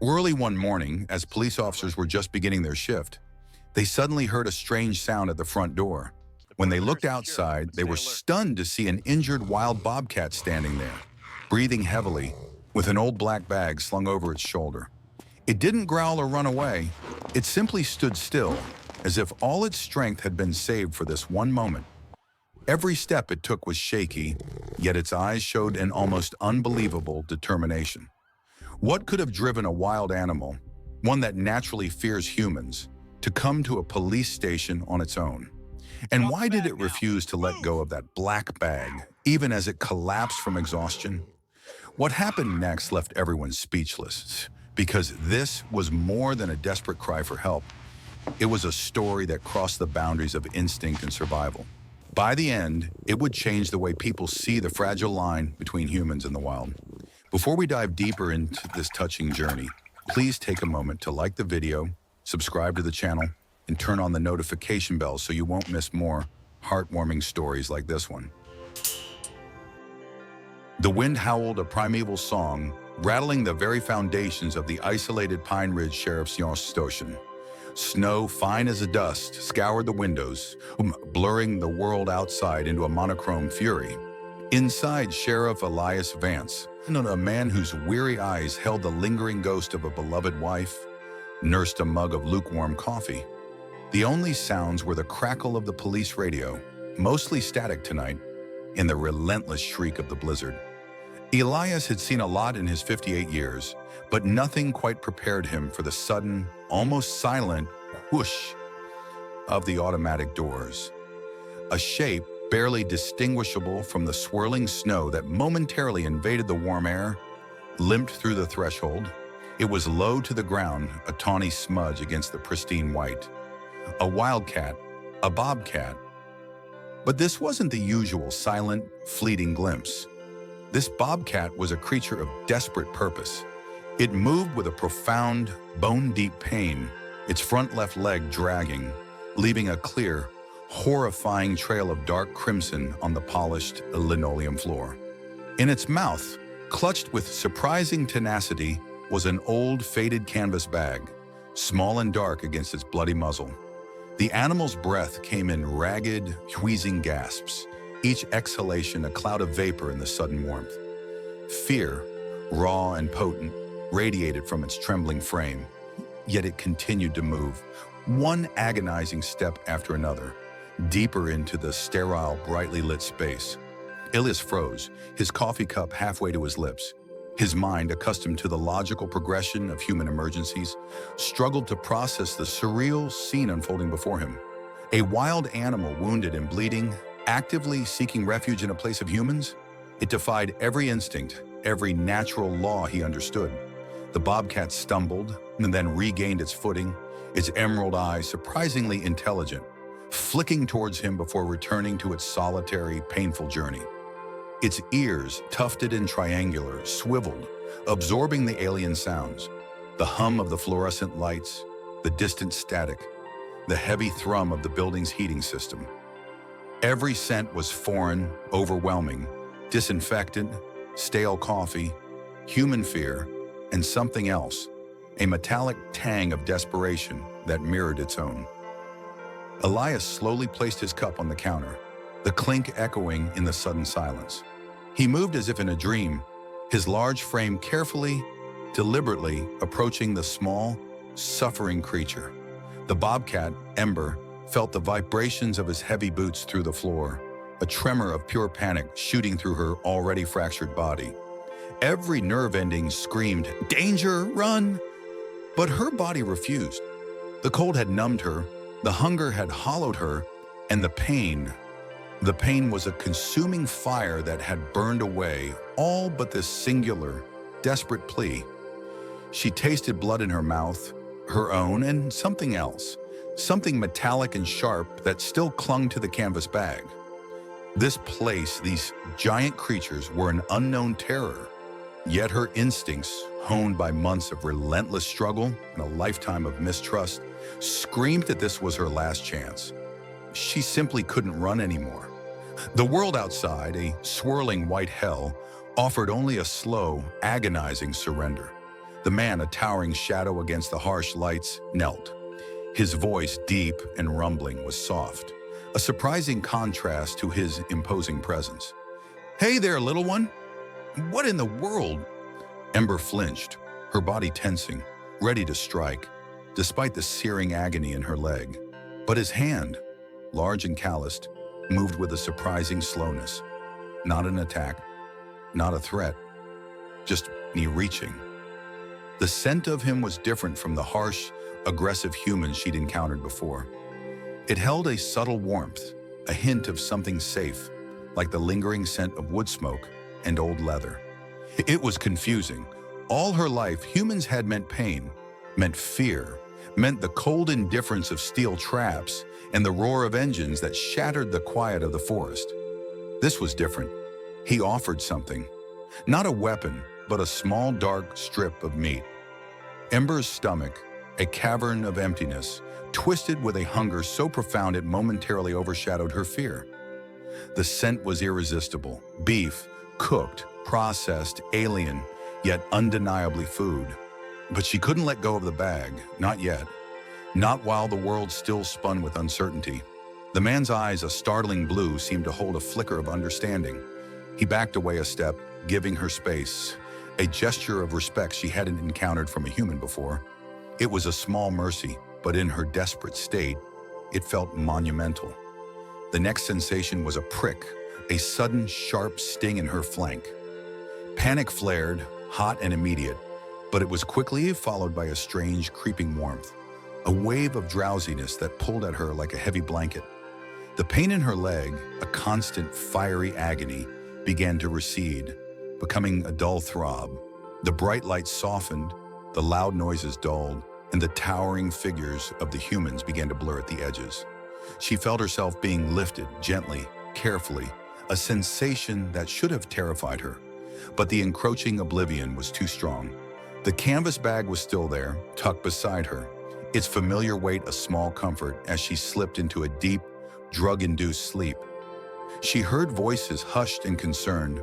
Early one morning, as police officers were just beginning their shift, they suddenly heard a strange sound at the front door. When they looked outside, they were stunned to see an injured wild bobcat standing there, breathing heavily, with an old black bag slung over its shoulder. It didn't growl or run away. It simply stood still, as if all its strength had been saved for this one moment. Every step it took was shaky, yet its eyes showed an almost unbelievable determination. What could have driven a wild animal, one that naturally fears humans, to come to a police station on its own? And why did it refuse to let go of that black bag, even as it collapsed from exhaustion? What happened next left everyone speechless, because this was more than a desperate cry for help. It was a story that crossed the boundaries of instinct and survival. By the end, it would change the way people see the fragile line between humans and the wild. Before we dive deeper into this touching journey, please take a moment to like the video, subscribe to the channel, and turn on the notification bell so you won't miss more heartwarming stories like this one. The wind howled a primeval song, rattling the very foundations of the isolated Pine Ridge Sheriff's Station. Snow, fine as a dust, scoured the windows, blurring the world outside into a monochrome fury. Inside, Sheriff Elias Vance, a man whose weary eyes held the lingering ghost of a beloved wife, nursed a mug of lukewarm coffee. The only sounds were the crackle of the police radio, mostly static tonight, and the relentless shriek of the blizzard. Elias had seen a lot in his 58 years, but nothing quite prepared him for the sudden, almost silent whoosh of the automatic doors. A shape barely distinguishable from the swirling snow that momentarily invaded the warm air, limped through the threshold. It was low to the ground, a tawny smudge against the pristine white. A wildcat, a bobcat. But this wasn't the usual silent, fleeting glimpse. This bobcat was a creature of desperate purpose. It moved with a profound, bone-deep pain, its front left leg dragging, leaving a clear, horrifying trail of dark crimson on the polished linoleum floor. In its mouth, clutched with surprising tenacity, was an old, faded canvas bag, small and dark against its bloody muzzle. The animal's breath came in ragged, wheezing gasps, each exhalation a cloud of vapor in the sudden warmth. Fear, raw and potent, radiated from its trembling frame, yet it continued to move, one agonizing step after another, deeper into the sterile, brightly lit space. Elias froze, his coffee cup halfway to his lips. His mind, accustomed to the logical progression of human emergencies, struggled to process the surreal scene unfolding before him. A wild animal, wounded and bleeding, actively seeking refuge in a place of humans? It defied every instinct, every natural law he understood. The bobcat stumbled and then regained its footing, its emerald eyes surprisingly intelligent, flicking towards him before returning to its solitary, painful journey. Its ears, tufted and triangular, swiveled, absorbing the alien sounds, the hum of the fluorescent lights, the distant static, the heavy thrum of the building's heating system. Every scent was foreign, overwhelming, disinfectant, stale coffee, human fear, and something else, a metallic tang of desperation that mirrored its own. Elias slowly placed his cup on the counter, the clink echoing in the sudden silence. He moved as if in a dream, his large frame carefully, deliberately approaching the small, suffering creature. The bobcat, Ember, felt the vibrations of his heavy boots through the floor, a tremor of pure panic shooting through her already fractured body. Every nerve ending screamed, "Danger, run!" But her body refused. The cold had numbed her, the hunger had hollowed her, and the pain was a consuming fire that had burned away all but this singular, desperate plea. She tasted blood in her mouth, her own, and something else, something metallic and sharp that still clung to the canvas bag. This place, these giant creatures, were an unknown terror, yet her instincts, honed by months of relentless struggle and a lifetime of mistrust, screamed that this was her last chance. She simply couldn't run anymore. The world outside, a swirling white hell, offered only a slow, agonizing surrender. The man, a towering shadow against the harsh lights, knelt. His voice, deep and rumbling, was soft, a surprising contrast to his imposing presence. "Hey there, little one. What in the world?" Ember flinched, her body tensing, ready to strike, despite the searing agony in her leg. But his hand, large and calloused, moved with a surprising slowness. Not an attack, not a threat, just me reaching. The scent of him was different from the harsh, aggressive humans she'd encountered before. It held a subtle warmth, a hint of something safe, like the lingering scent of wood smoke and old leather. It was confusing. All her life, humans had meant pain, meant fear, meant the cold indifference of steel traps and the roar of engines that shattered the quiet of the forest. This was different. He offered something. Not a weapon, but a small, dark strip of meat. Ember's stomach, a cavern of emptiness, twisted with a hunger so profound it momentarily overshadowed her fear. The scent was irresistible. Beef, cooked, processed, alien, yet undeniably food. But she couldn't let go of the bag, not yet. Not while the world still spun with uncertainty. The man's eyes, a startling blue, seemed to hold a flicker of understanding. He backed away a step, giving her space, a gesture of respect she hadn't encountered from a human before. It was a small mercy, but in her desperate state, it felt monumental. The next sensation was a prick, a sudden, sharp sting in her flank. Panic flared, hot and immediate, but it was quickly followed by a strange, creeping warmth, a wave of drowsiness that pulled at her like a heavy blanket. The pain in her leg, a constant, fiery agony, began to recede, becoming a dull throb. The bright lights softened, the loud noises dulled, and the towering figures of the humans began to blur at the edges. She felt herself being lifted gently, carefully, a sensation that should have terrified her. But the encroaching oblivion was too strong. The canvas bag was still there, tucked beside her, its familiar weight a small comfort as she slipped into a deep, drug-induced sleep. She heard voices hushed and concerned,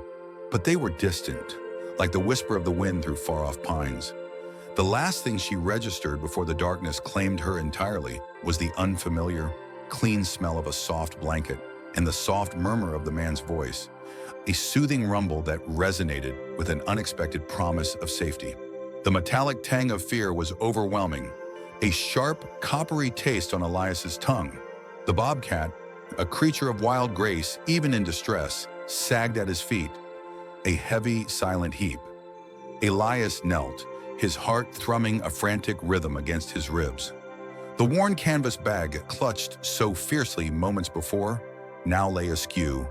but they were distant, like the whisper of the wind through far-off pines. The last thing she registered before the darkness claimed her entirely was the unfamiliar, clean smell of a soft blanket and the soft murmur of the man's voice, a soothing rumble that resonated with an unexpected promise of safety. The metallic tang of fear was overwhelming, a sharp, coppery taste on Elias's tongue. The bobcat, a creature of wild grace even in distress, sagged at his feet, a heavy, silent heap. Elias knelt, his heart thrumming a frantic rhythm against his ribs. The worn canvas bag, clutched so fiercely moments before, now lay askew,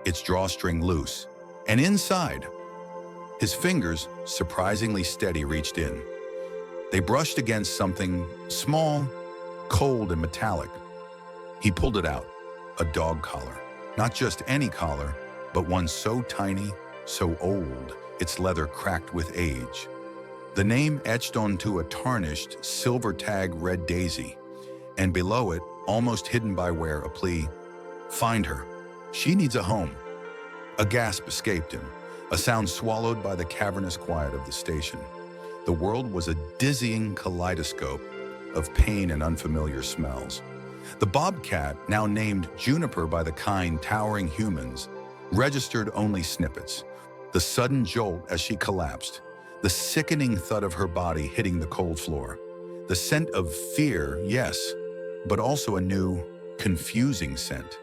its drawstring loose. And inside, his fingers, surprisingly steady, reached in. They brushed against something small, cold, and metallic. He pulled it out, a dog collar. Not just any collar, but one so tiny, so old, its leather cracked with age. The name etched onto a tarnished, silver-tag red daisy, and below it, almost hidden by wear, a plea: "Find her. She needs a home." A gasp escaped him, a sound swallowed by the cavernous quiet of the station. The world was a dizzying kaleidoscope of pain and unfamiliar smells. The bobcat, now named Juniper by the kind, towering humans, registered only snippets. The sudden jolt as she collapsed, the sickening thud of her body hitting the cold floor. The scent of fear, yes, but also a new, confusing scent.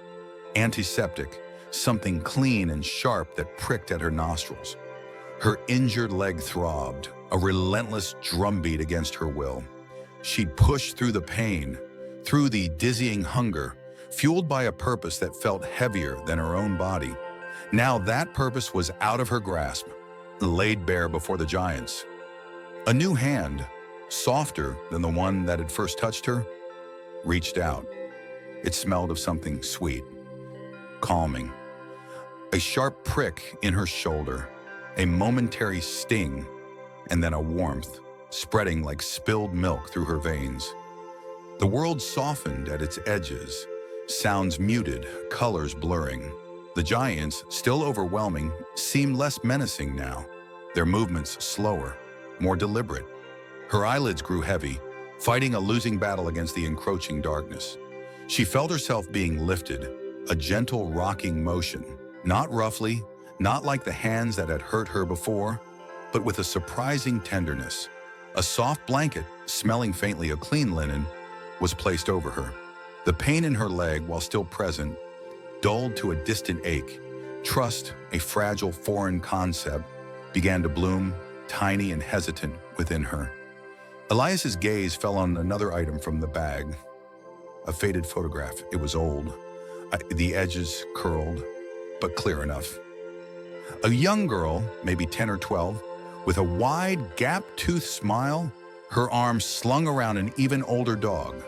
Antiseptic, something clean and sharp that pricked at her nostrils. Her injured leg throbbed, a relentless drumbeat against her will. She'd pushed through the pain, through the dizzying hunger, fueled by a purpose that felt heavier than her own body. Now that purpose was out of her grasp, laid bare before the giants. A new hand, softer than the one that had first touched her, reached out. It smelled of something sweet, calming. A sharp prick in her shoulder, a momentary sting, and then a warmth, spreading like spilled milk through her veins. The world softened at its edges, sounds muted, colors blurring. The giants, still overwhelming, seemed less menacing now, their movements slower. more deliberate. Her eyelids grew heavy, fighting a losing battle against the encroaching darkness. She felt herself being lifted, a gentle rocking motion, not roughly, not like the hands that had hurt her before, but with a surprising tenderness. A soft blanket, smelling faintly of clean linen, was placed over her. The pain in her leg, while still present, dulled to a distant ache. Trust, a fragile foreign concept, began to bloom, tiny and hesitant within her. Elias's gaze fell on another item from the bag. A faded photograph. It was old. The edges curled, but clear enough. A young girl, maybe 10 or 12, with a wide, gap-toothed smile, her arms slung around an even older dog.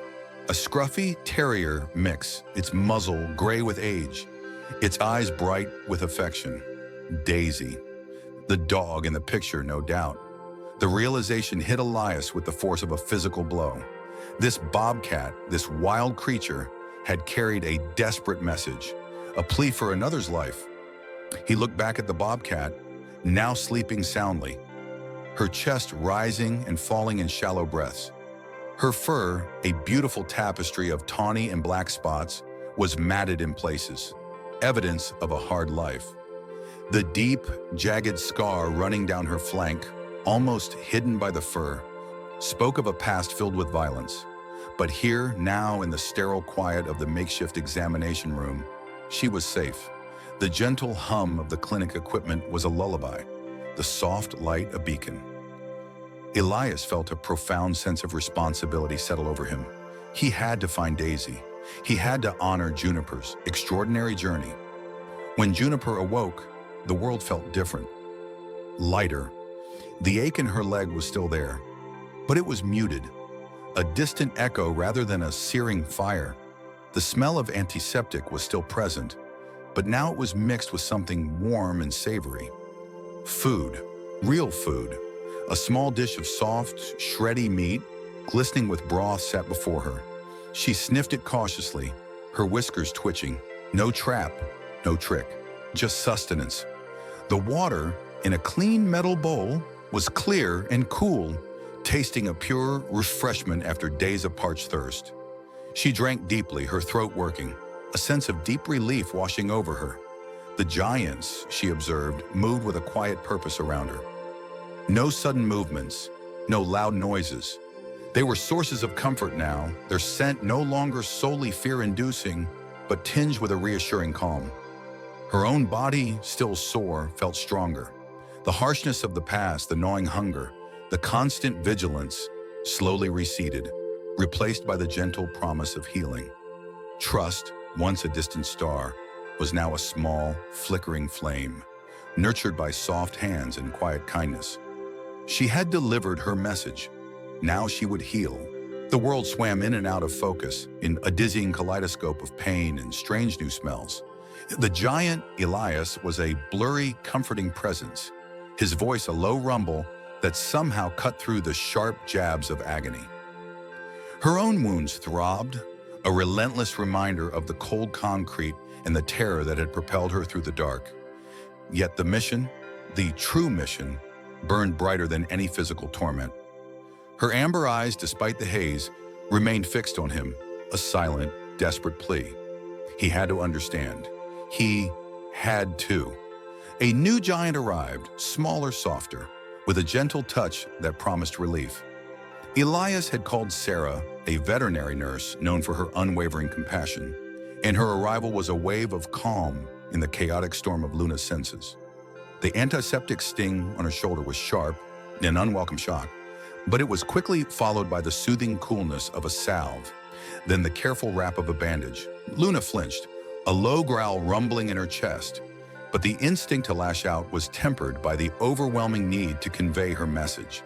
A scruffy terrier mix, its muzzle gray with age, its eyes bright with affection. Daisy. The dog in the picture, no doubt. The realization hit Elias with the force of a physical blow. This bobcat, this wild creature, had carried a desperate message, a plea for another's life. He looked back at the bobcat, now sleeping soundly, her chest rising and falling in shallow breaths. Her fur, a beautiful tapestry of tawny and black spots, was matted in places, evidence of a hard life. The deep, jagged scar running down her flank, almost hidden by the fur, spoke of a past filled with violence. But here, now in the sterile quiet of the makeshift examination room, she was safe. The gentle hum of the clinic equipment was a lullaby, the soft light a beacon. Elias felt a profound sense of responsibility settle over him. He had to find Daisy. He had to honor Juniper's extraordinary journey. When Juniper awoke, the world felt different, lighter. The ache in her leg was still there, but it was muted, a distant echo rather than a searing fire. The smell of antiseptic was still present, but now it was mixed with something warm and savory. Food, real food. A small dish of soft, shreddy meat, glistening with broth, sat before her. She sniffed it cautiously, her whiskers twitching. No trap, no trick, just sustenance. The water, in a clean metal bowl, was clear and cool, tasting a pure refreshment after days of parched thirst. She drank deeply, her throat working, a sense of deep relief washing over her. The giants, she observed, moved with a quiet purpose around her. No sudden movements, no loud noises. They were sources of comfort now, their scent no longer solely fear-inducing, but tinged with a reassuring calm. Her own body, still sore, felt stronger. The harshness of the past, the gnawing hunger, the constant vigilance, slowly receded, replaced by the gentle promise of healing. Trust, once a distant star, was now a small, flickering flame, nurtured by soft hands and quiet kindness. She had delivered her message. Now she would heal. The world swam in and out of focus, in a dizzying kaleidoscope of pain and strange new smells. The giant, Elias, was a blurry, comforting presence, his voice a low rumble that somehow cut through the sharp jabs of agony. Her own wounds throbbed, a relentless reminder of the cold concrete and the terror that had propelled her through the dark. Yet the mission, the true mission, burned brighter than any physical torment. Her amber eyes, despite the haze, remained fixed on him, a silent, desperate plea. He had to understand. He had to. A new giant arrived, smaller, softer, with a gentle touch that promised relief. Elias had called Sarah, a veterinary nurse known for her unwavering compassion, and her arrival was a wave of calm in the chaotic storm of Luna's senses. The antiseptic sting on her shoulder was sharp, an unwelcome shock, but it was quickly followed by the soothing coolness of a salve, then the careful wrap of a bandage. Luna flinched, a low growl rumbling in her chest, but the instinct to lash out was tempered by the overwhelming need to convey her message.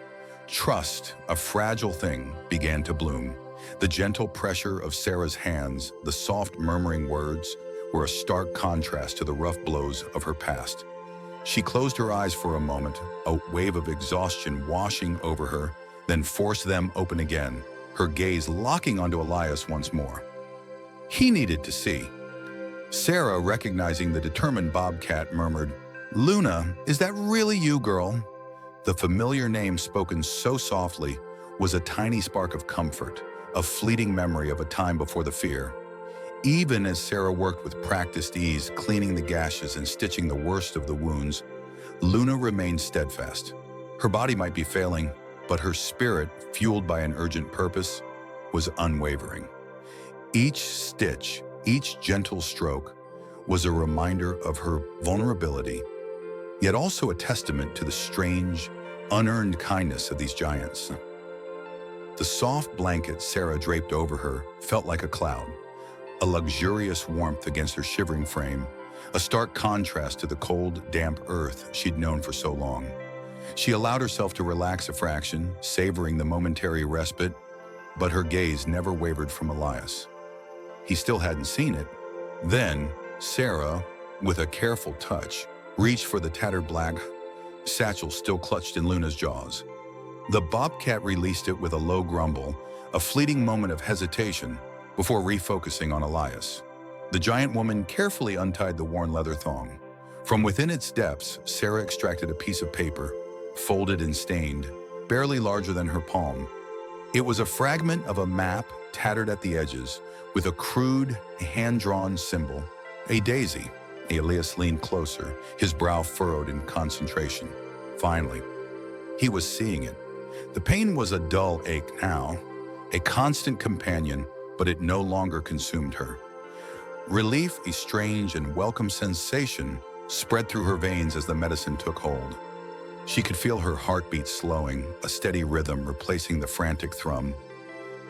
Trust, a fragile thing, began to bloom. The gentle pressure of Sarah's hands, the soft murmuring words, were a stark contrast to the rough blows of her past. She closed her eyes for a moment, a wave of exhaustion washing over her, then forced them open again, her gaze locking onto Elias once more. He needed to see. Sarah, recognizing the determined bobcat, murmured, "Luna, is that really you, girl?" The familiar name spoken so softly was a tiny spark of comfort, a fleeting memory of a time before the fear. Even as Sarah worked with practiced ease, cleaning the gashes and stitching the worst of the wounds, Luna remained steadfast. Her body might be failing, but her spirit, fueled by an urgent purpose, was unwavering. Each stitch, each gentle stroke, was a reminder of her vulnerability, yet also a testament to the strange, unearned kindness of these giants. The soft blanket Sarah draped over her felt like a cloud, a luxurious warmth against her shivering frame, a stark contrast to the cold, damp earth she'd known for so long. She allowed herself to relax a fraction, savoring the momentary respite, but her gaze never wavered from Elias. He still hadn't seen it. Then, Sarah, with a careful touch, reached for the tattered black satchel still clutched in Luna's jaws. The Bobcat released it with a low grumble, a fleeting moment of hesitation before refocusing on Elias. The giant woman carefully untied the worn leather thong. From within its depths, Sarah extracted a piece of paper, folded and stained, barely larger than her palm. It was a fragment of a map tattered at the edges, with a crude, hand-drawn symbol, a daisy. Elias leaned closer, his brow furrowed in concentration. Finally, he was seeing it. The pain was a dull ache now, a constant companion, but it no longer consumed her. Relief, a strange and welcome sensation, spread through her veins as the medicine took hold. She could feel her heartbeat slowing, a steady rhythm replacing the frantic thrum.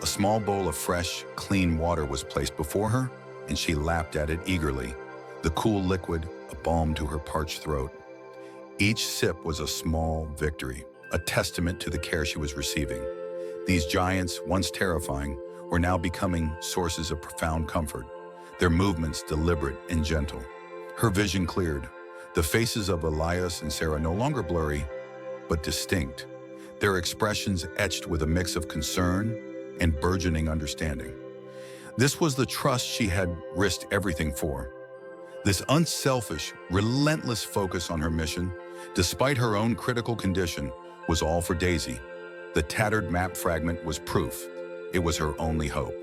A small bowl of fresh, clean water was placed before her, and she lapped at it eagerly, the cool liquid a balm to her parched throat. Each sip was a small victory, a testament to the care she was receiving. These giants, once terrifying, were now becoming sources of profound comfort, their movements deliberate and gentle. Her vision cleared, the faces of Elias and Sarah no longer blurry, but distinct, their expressions etched with a mix of concern and burgeoning understanding. This was the trust she had risked everything for. This unselfish, relentless focus on her mission, despite her own critical condition, was all for Daisy. The tattered map fragment was proof. It was her only hope.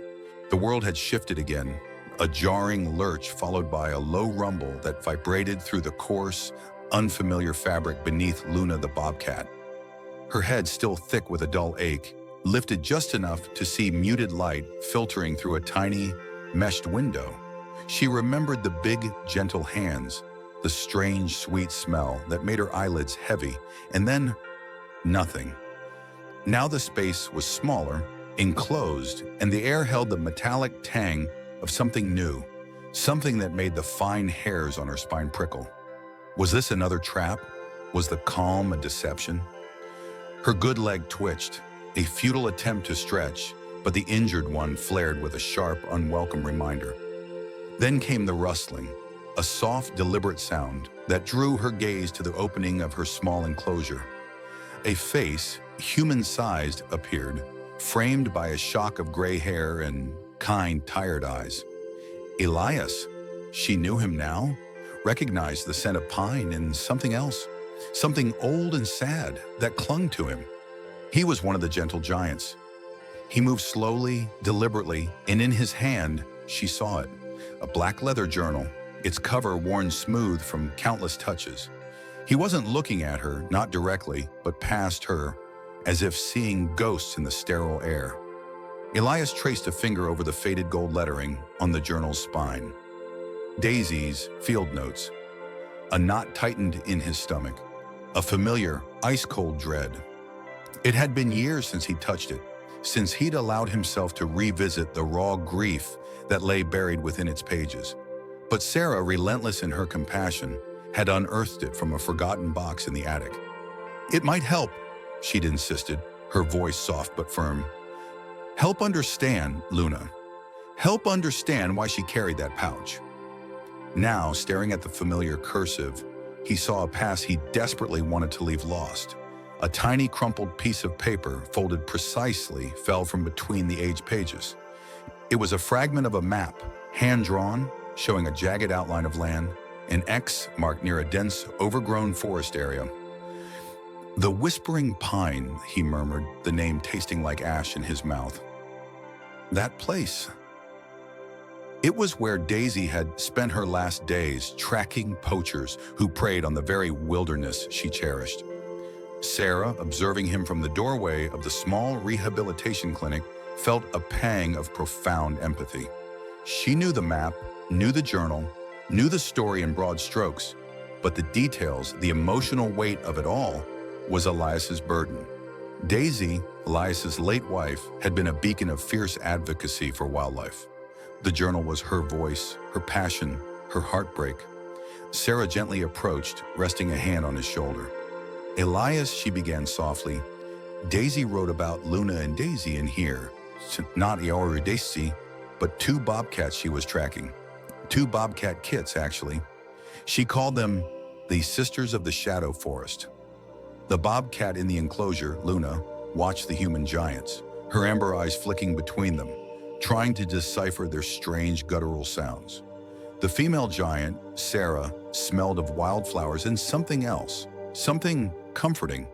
The world had shifted again, a jarring lurch followed by a low rumble that vibrated through the coarse, unfamiliar fabric beneath Luna the Bobcat. Her head, still thick with a dull ache, lifted just enough to see muted light filtering through a tiny, meshed window. She remembered the big, gentle hands, the strange, sweet smell that made her eyelids heavy, and then nothing. Now the space was smaller, enclosed, and the air held the metallic tang of something new, something that made the fine hairs on her spine prickle. Was this another trap? Was the calm a deception? Her good leg twitched, a futile attempt to stretch, but the injured one flared with a sharp, unwelcome reminder. Then came the rustling, a soft, deliberate sound that drew her gaze to the opening of her small enclosure. A face, human-sized, appeared, framed by a shock of gray hair and kind, tired eyes. Elias, she knew him now, recognized the scent of pine and something else, something old and sad that clung to him. He was one of the gentle giants. He moved slowly, deliberately, and in his hand, she saw it, a black leather journal, its cover worn smooth from countless touches. He wasn't looking at her, not directly, but past her, as if seeing ghosts in the sterile air. Elias traced a finger over the faded gold lettering on the journal's spine. Daisy's field notes. A knot tightened in his stomach, a familiar, ice-cold dread. It had been years since he touched it, since he'd allowed himself to revisit the raw grief that lay buried within its pages. But Sarah, relentless in her compassion, had unearthed it from a forgotten box in the attic. It might help, she'd insisted, her voice soft but firm. Help understand, Luna. Help understand why she carried that pouch. Now, staring at the familiar cursive, he saw a past he desperately wanted to leave lost. A tiny crumpled piece of paper, folded precisely, fell from between the aged pages. It was a fragment of a map, hand-drawn, showing a jagged outline of land, an X marked near a dense, overgrown forest area. The whispering pine, he murmured, the name tasting like ash in his mouth. That place. It was where Daisy had spent her last days tracking poachers who preyed on the very wilderness she cherished. Sarah, observing him from the doorway of the small rehabilitation clinic, felt a pang of profound empathy. She knew the map, knew the journal, knew the story in broad strokes, but the details, the emotional weight of it all, was Elias's burden. Daisy, Elias's late wife, had been a beacon of fierce advocacy for wildlife. The journal was her voice, her passion, her heartbreak. Sarah gently approached, resting a hand on his shoulder. Elias, she began softly, Daisy wrote about Luna and Daisy in here. Not Yaoru Daisy, but 2 bobcats she was tracking. 2 bobcat kits, actually. She called them the Sisters of the Shadow Forest. The bobcat in the enclosure, Luna, watched the human giants, her amber eyes flicking between them, trying to decipher their strange guttural sounds. The female giant, Sarah, smelled of wildflowers and something else, something comforting,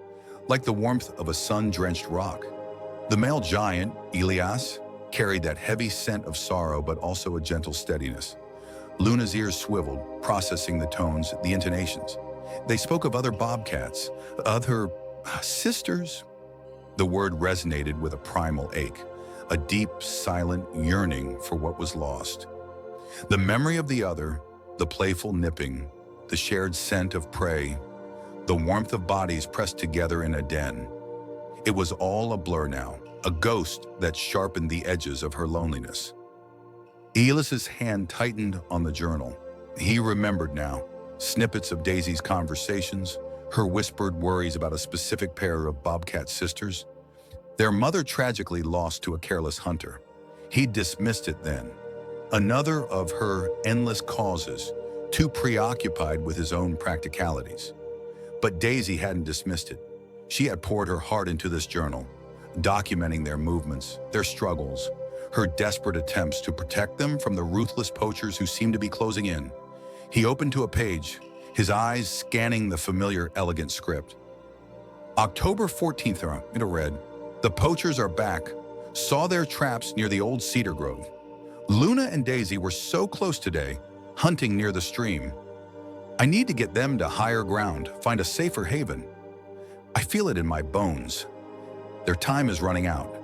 like the warmth of a sun-drenched rock. The male giant, Elias, carried that heavy scent of sorrow but also a gentle steadiness. Luna's ears swiveled, processing the tones, the intonations. They spoke of other bobcats, other sisters. The word resonated with a primal ache, a deep, silent yearning for what was lost. The memory of the other, the playful nipping, the shared scent of prey, the warmth of bodies pressed together in a den. It was all a blur now, a ghost that sharpened the edges of her loneliness. Elias's hand tightened on the journal. He remembered now, snippets of Daisy's conversations, her whispered worries about a specific pair of bobcat sisters. Their mother tragically lost to a careless hunter. He dismissed it then. Another of her endless causes, too preoccupied with his own practicalities. But Daisy hadn't dismissed it. She had poured her heart into this journal, documenting their movements, their struggles, her desperate attempts to protect them from the ruthless poachers who seemed to be closing in. He opened to a page, his eyes scanning the familiar, elegant script. October 14th, it read, "The poachers are back. Saw their traps near the old cedar grove. Luna and Daisy were so close today, hunting near the stream. I need to get them to higher ground, find a safer haven. I feel it in my bones. Their time is running out.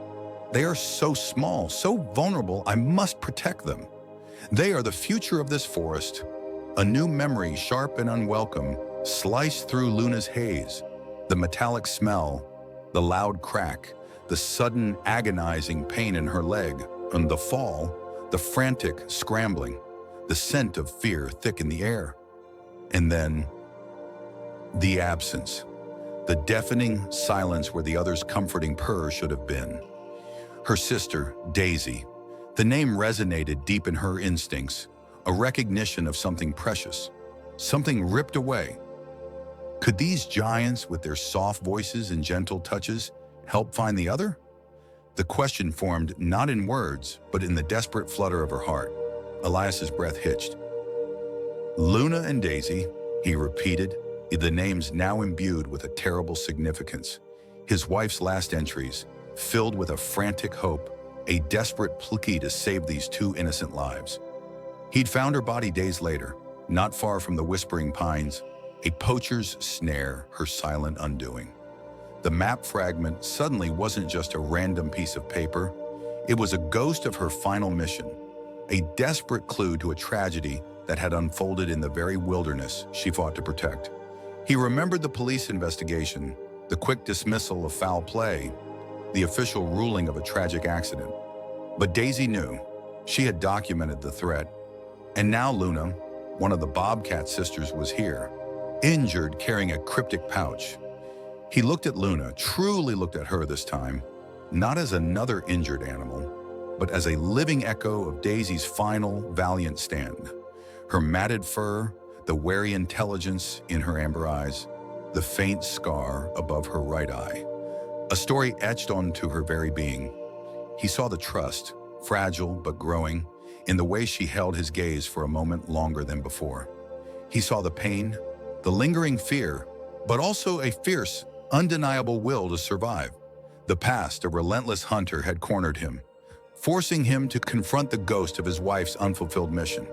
They are so small, so vulnerable, I must protect them. They are the future of this forest." A new memory, sharp and unwelcome, sliced through Luna's haze. The metallic smell, the loud crack, the sudden agonizing pain in her leg, and the fall, the frantic scrambling, the scent of fear thick in the air. And then, the absence, the deafening silence where the other's comforting purr should have been. Her sister, Daisy. The name resonated deep in her instincts, a recognition of something precious, something ripped away. Could these giants, with their soft voices and gentle touches, help find the other? The question formed not in words, but in the desperate flutter of her heart. Elias's breath hitched. Luna and Daisy, he repeated, the names now imbued with a terrible significance. His wife's last entries, filled with a frantic hope, a desperate plea to save these 2 innocent lives. He'd found her body days later, not far from the whispering pines, a poacher's snare, her silent undoing. The map fragment suddenly wasn't just a random piece of paper. It was a ghost of her final mission, a desperate clue to a tragedy that had unfolded in the very wilderness she fought to protect. He remembered the police investigation, the quick dismissal of foul play, the official ruling of a tragic accident. But Daisy knew. She had documented the threat. And now Luna, one of the Bobcat sisters, was here, injured, carrying a cryptic pouch. He looked at Luna, truly looked at her this time, not as another injured animal, but as a living echo of Daisy's final, valiant stand. Her matted fur, the wary intelligence in her amber eyes, the faint scar above her right eye. A story etched onto her very being. He saw the trust, fragile but growing, in the way she held his gaze for a moment longer than before. He saw the pain, the lingering fear, but also a fierce, undeniable will to survive. The past, a relentless hunter, had cornered him, forcing him to confront the ghost of his wife's unfulfilled mission.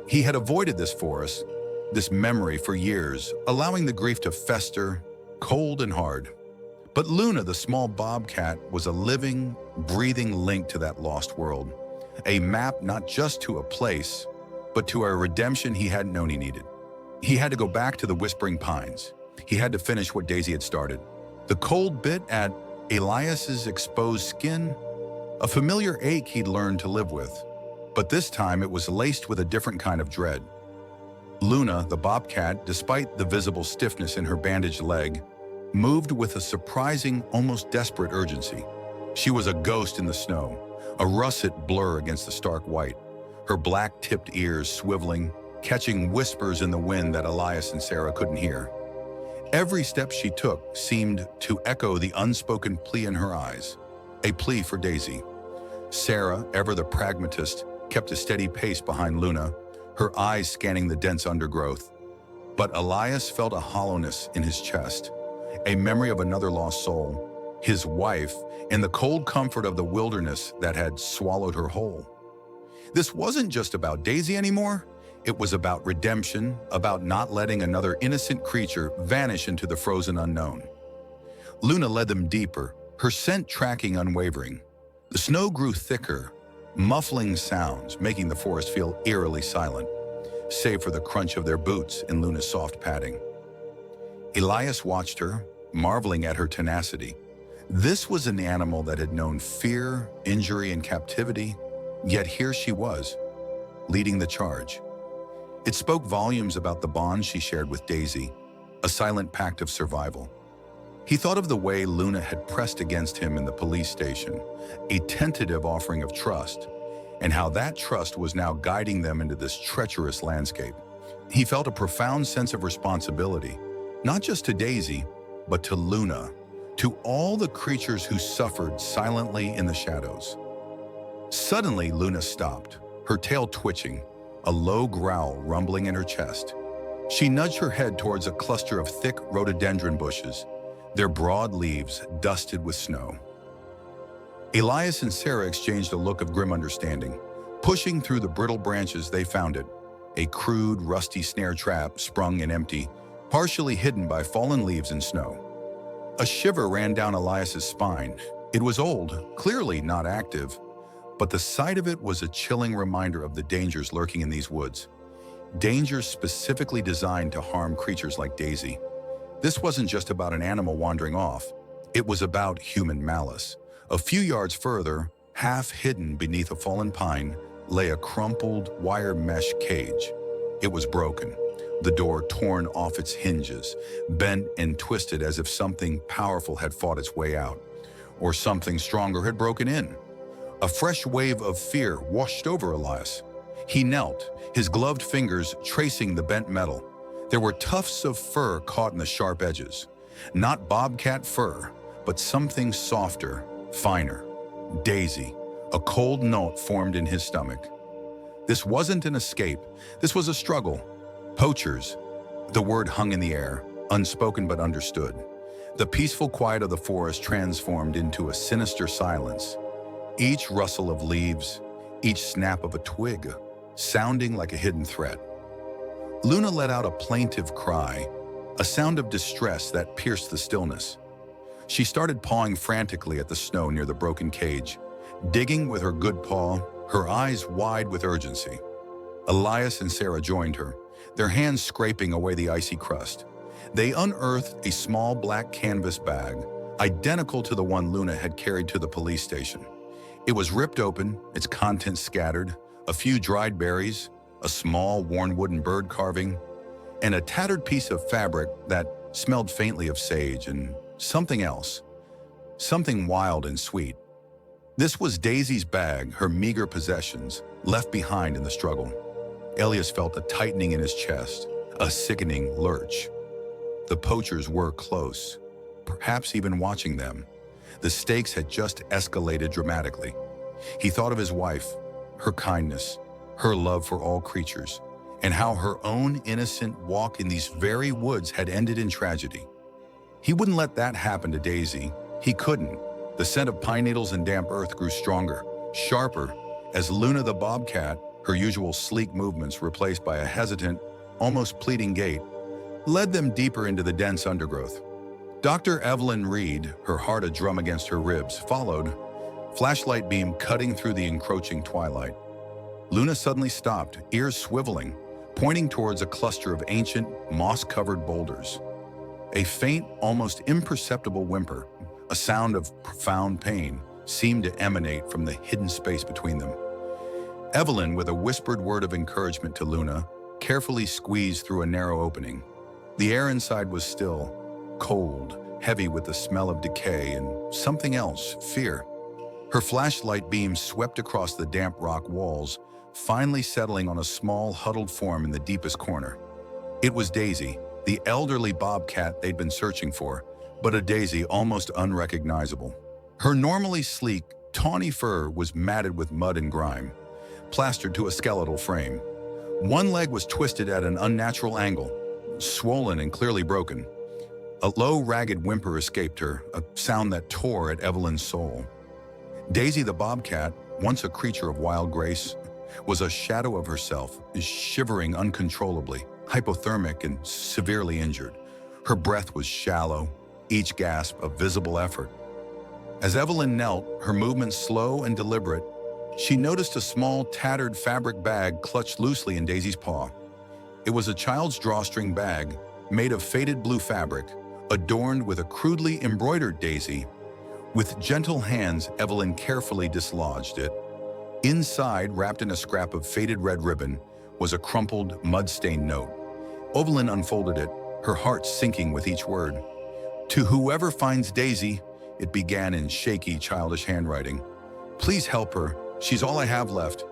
He had avoided this forest, this memory for years, allowing the grief to fester, cold and hard. But Luna, the small bobcat, was a living, breathing link to that lost world. A map not just to a place, but to a redemption he hadn't known he needed. He had to go back to the Whispering Pines. He had to finish what Daisy had started. The cold bit at Elias's exposed skin, a familiar ache he'd learned to live with. But this time it was laced with a different kind of dread. Luna, the bobcat, despite the visible stiffness in her bandaged leg, moved with a surprising, almost desperate urgency. She was a ghost in the snow, a russet blur against the stark white, her black-tipped ears swiveling, catching whispers in the wind that Elias and Sarah couldn't hear. Every step she took seemed to echo the unspoken plea in her eyes, a plea for Daisy. Sarah, ever the pragmatist, kept a steady pace behind Luna, her eyes scanning the dense undergrowth. But Elias felt a hollowness in his chest, a memory of another lost soul, his wife, and the cold comfort of the wilderness that had swallowed her whole. This wasn't just about Daisy anymore. It was about redemption, about not letting another innocent creature vanish into the frozen unknown. Luna led them deeper, her scent tracking unwavering. The snow grew thicker, muffling sounds making the forest feel eerily silent, save for the crunch of their boots in Luna's soft padding. Elias watched her, marveling at her tenacity. This was an animal that had known fear, injury, and captivity, yet here she was, leading the charge. It spoke volumes about the bond she shared with Daisy, a silent pact of survival. He thought of the way Luna had pressed against him in the police station, a tentative offering of trust, and how that trust was now guiding them into this treacherous landscape. He felt a profound sense of responsibility, not just to Daisy, but to Luna, to all the creatures who suffered silently in the shadows. Suddenly, Luna stopped, her tail twitching, a low growl rumbling in her chest. She nudged her head towards a cluster of thick rhododendron bushes, their broad leaves dusted with snow. Elias and Sarah exchanged a look of grim understanding. Pushing through the brittle branches, they found it, a crude, rusty snare trap sprung and empty, partially hidden by fallen leaves and snow. A shiver ran down Elias's spine. It was old, clearly not active, but the sight of it was a chilling reminder of the dangers lurking in these woods. Dangers specifically designed to harm creatures like Daisy. This wasn't just about an animal wandering off. It was about human malice. A few yards further, half hidden beneath a fallen pine, lay a crumpled wire mesh cage. It was broken, the door torn off its hinges, bent and twisted as if something powerful had fought its way out, or something stronger had broken in. A fresh wave of fear washed over Elias. He knelt, his gloved fingers tracing the bent metal. There were tufts of fur caught in the sharp edges. Not bobcat fur, but something softer, finer. Daisy. A cold note formed in his stomach. This wasn't an escape. This was a struggle. Poachers. The word hung in the air, unspoken but understood. The peaceful quiet of the forest transformed into a sinister silence. Each rustle of leaves, each snap of a twig, sounding like a hidden threat. Luna let out a plaintive cry, a sound of distress that pierced the stillness. She started pawing frantically at the snow near the broken cage, digging with her good paw, her eyes wide with urgency. Elias and Sarah joined her, their hands scraping away the icy crust. They unearthed a small black canvas bag, identical to the one Luna had carried to the police station. It was ripped open, its contents scattered, a few dried berries, a small worn wooden bird carving, and a tattered piece of fabric that smelled faintly of sage and something else, something wild and sweet. This was Daisy's bag, her meager possessions, left behind in the struggle. Elias felt a tightening in his chest, a sickening lurch. The poachers were close, perhaps even watching them. The stakes had just escalated dramatically. He thought of his wife, her kindness, her love for all creatures, and how her own innocent walk in these very woods had ended in tragedy. He wouldn't let that happen to Daisy. He couldn't. The scent of pine needles and damp earth grew stronger, sharper, as Luna the bobcat, her usual sleek movements replaced by a hesitant, almost pleading gait, led them deeper into the dense undergrowth. Dr. Evelyn Reed, her heart a drum against her ribs, followed, flashlight beam cutting through the encroaching twilight. Luna suddenly stopped, ears swiveling, pointing towards a cluster of ancient, moss-covered boulders. A faint, almost imperceptible whimper, a sound of profound pain, seemed to emanate from the hidden space between them. Evelyn, with a whispered word of encouragement to Luna, carefully squeezed through a narrow opening. The air inside was still, cold, heavy with the smell of decay and something else, fear. Her flashlight beam swept across the damp rock walls, finally settling on a small, huddled form in the deepest corner. It was Daisy, the elderly bobcat they'd been searching for, but a Daisy almost unrecognizable. Her normally sleek, tawny fur was matted with mud and grime, plastered to a skeletal frame. One leg was twisted at an unnatural angle, swollen and clearly broken. A low, ragged whimper escaped her, a sound that tore at Evelyn's soul. Daisy the bobcat, once a creature of wild grace, was a shadow of herself, shivering uncontrollably, hypothermic and severely injured. Her breath was shallow, each gasp a visible effort. As Evelyn knelt, her movements slow and deliberate, she noticed a small, tattered fabric bag clutched loosely in Daisy's paw. It was a child's drawstring bag, made of faded blue fabric, adorned with a crudely embroidered daisy. With gentle hands, Evelyn carefully dislodged it. Inside, wrapped in a scrap of faded red ribbon, was a crumpled, mud-stained note. Evelyn unfolded it, her heart sinking with each word. "To whoever finds Daisy," it began in shaky, childish handwriting. "Please help her. She's all I have left.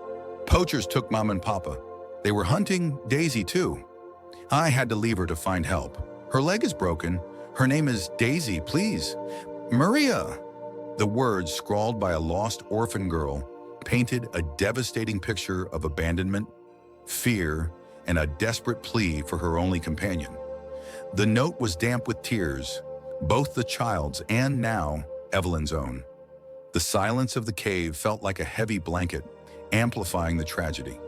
Poachers took Mom and Papa. They were hunting Daisy too. I had to leave her to find help. Her leg is broken. Her name is Daisy, please. Maria." The words, scrawled by a lost orphan girl, painted a devastating picture of abandonment, fear, and a desperate plea for her only companion. The note was damp with tears, both the child's and now Evelyn's own. The silence of the cave felt like a heavy blanket, amplifying the tragedy.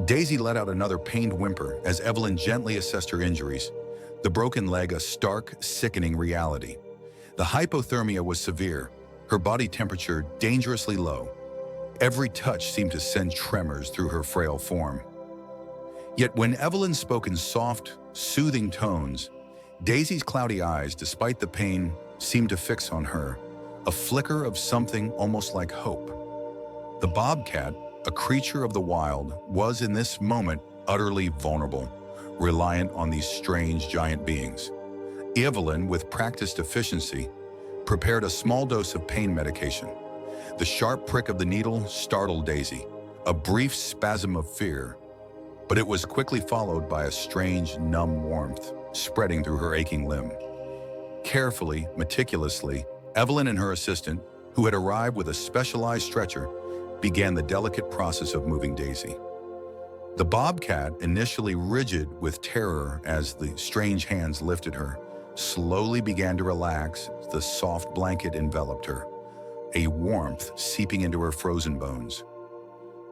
Daisy let out another pained whimper as Evelyn gently assessed her injuries, the broken leg a stark, sickening reality. The hypothermia was severe, her body temperature dangerously low. Every touch seemed to send tremors through her frail form. Yet when Evelyn spoke in soft, soothing tones, Daisy's cloudy eyes, despite the pain, seemed to fix on her, a flicker of something almost like hope. The bobcat, a creature of the wild, was in this moment utterly vulnerable, reliant on these strange giant beings. Evelyn, with practiced efficiency, prepared a small dose of pain medication. The sharp prick of the needle startled Daisy, a brief spasm of fear, but it was quickly followed by a strange, numb warmth spreading through her aching limb. Carefully, meticulously, Evelyn and her assistant, who had arrived with a specialized stretcher, began the delicate process of moving Daisy. The bobcat, initially rigid with terror as the strange hands lifted her, slowly began to relax as the soft blanket enveloped her, a warmth seeping into her frozen bones.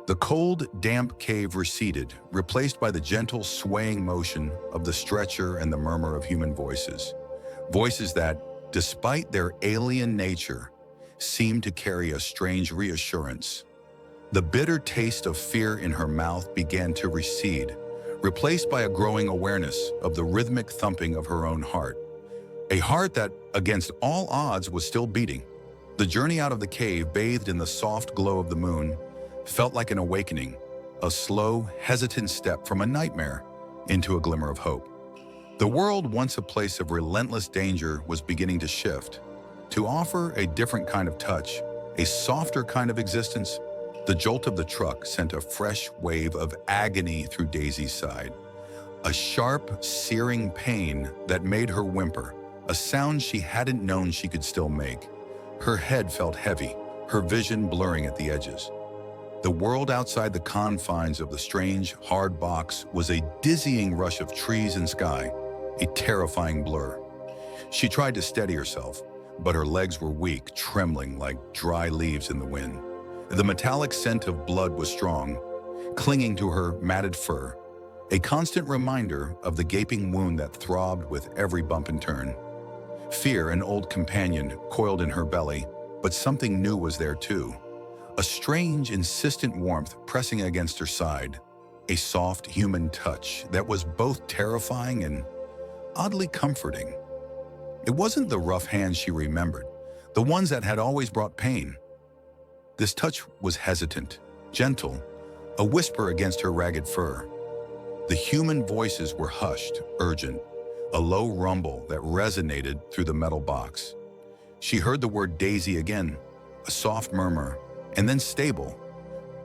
The cold, damp cave receded, replaced by the gentle, swaying motion of the stretcher and the murmur of human voices. Voices that, despite their alien nature, seemed to carry a strange reassurance. The bitter taste of fear in her mouth began to recede, replaced by a growing awareness of the rhythmic thumping of her own heart. A heart that, against all odds, was still beating. The journey out of the cave, bathed in the soft glow of the moon, felt like an awakening, a slow, hesitant step from a nightmare into a glimmer of hope. The world, once a place of relentless danger, was beginning to shift, to offer a different kind of touch, a softer kind of existence. The jolt of the truck sent a fresh wave of agony through Daisy's side, a sharp, searing pain that made her whimper, a sound she hadn't known she could still make. Her head felt heavy, her vision blurring at the edges. The world outside the confines of the strange, hard box was a dizzying rush of trees and sky, a terrifying blur. She tried to steady herself, but her legs were weak, trembling like dry leaves in the wind. The metallic scent of blood was strong, clinging to her matted fur, a constant reminder of the gaping wound that throbbed with every bump and turn. Fear, an old companion, coiled in her belly, but something new was there too. A strange, insistent warmth pressing against her side, a soft, human touch that was both terrifying and oddly comforting. It wasn't the rough hands she remembered, the ones that had always brought pain. This touch was hesitant, gentle, a whisper against her ragged fur. The human voices were hushed, urgent, a low rumble that resonated through the metal box. She heard the word Daisy again, a soft murmur, and then stable.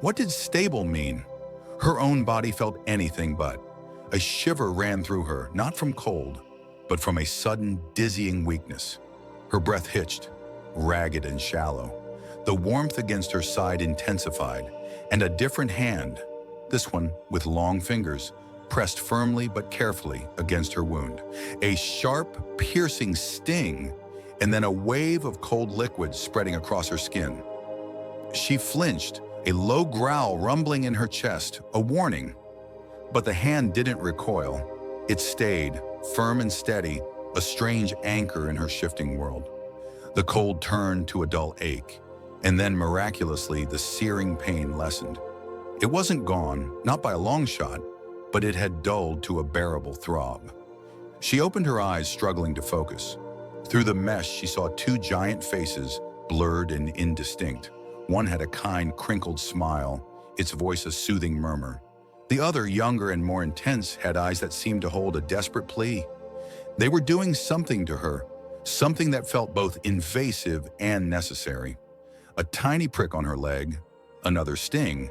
What did stable mean? Her own body felt anything but. A shiver ran through her, not from cold, but from a sudden, dizzying weakness. Her breath hitched, ragged and shallow. The warmth against her side intensified, and a different hand, this one with long fingers, pressed firmly but carefully against her wound. A sharp, piercing sting, and then a wave of cold liquid spreading across her skin. She flinched, a low growl rumbling in her chest, a warning. But the hand didn't recoil. It stayed, firm and steady, a strange anchor in her shifting world. The cold turned to a dull ache, and then miraculously the searing pain lessened. It wasn't gone, not by a long shot, but it had dulled to a bearable throb. She opened her eyes, struggling to focus. Through the mesh, she saw two giant faces, blurred and indistinct. One had a kind, crinkled smile, its voice a soothing murmur. The other, younger and more intense, had eyes that seemed to hold a desperate plea. They were doing something to her, something that felt both invasive and necessary. A tiny prick on her leg, another sting,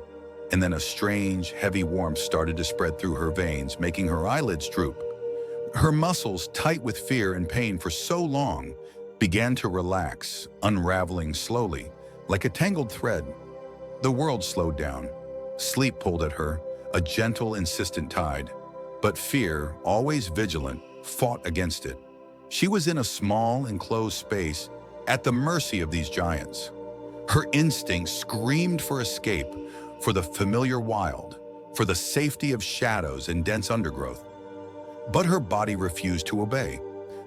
and then a strange, heavy warmth started to spread through her veins, making her eyelids droop. Her muscles, tight with fear and pain for so long, began to relax, unraveling slowly, like a tangled thread. The world slowed down. Sleep pulled at her, a gentle, insistent tide. But fear, always vigilant, fought against it. She was in a small, enclosed space, at the mercy of these giants. Her instincts screamed for escape, for the familiar wild, for the safety of shadows and dense undergrowth. But her body refused to obey.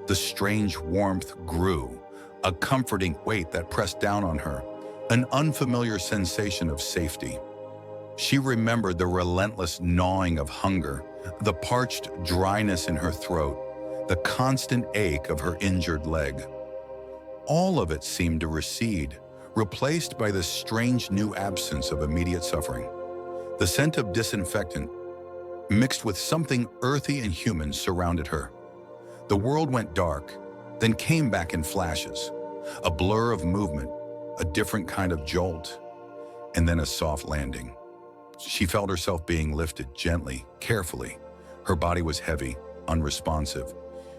The strange warmth grew, a comforting weight that pressed down on her, an unfamiliar sensation of safety. She remembered the relentless gnawing of hunger, the parched dryness in her throat, the constant ache of her injured leg. All of it seemed to recede, replaced by this strange new absence of immediate suffering. The scent of disinfectant, mixed with something earthy and human, surrounded her. The world went dark, then came back in flashes, a blur of movement, a different kind of jolt, and then a soft landing. She felt herself being lifted gently, carefully. Her body was heavy, unresponsive.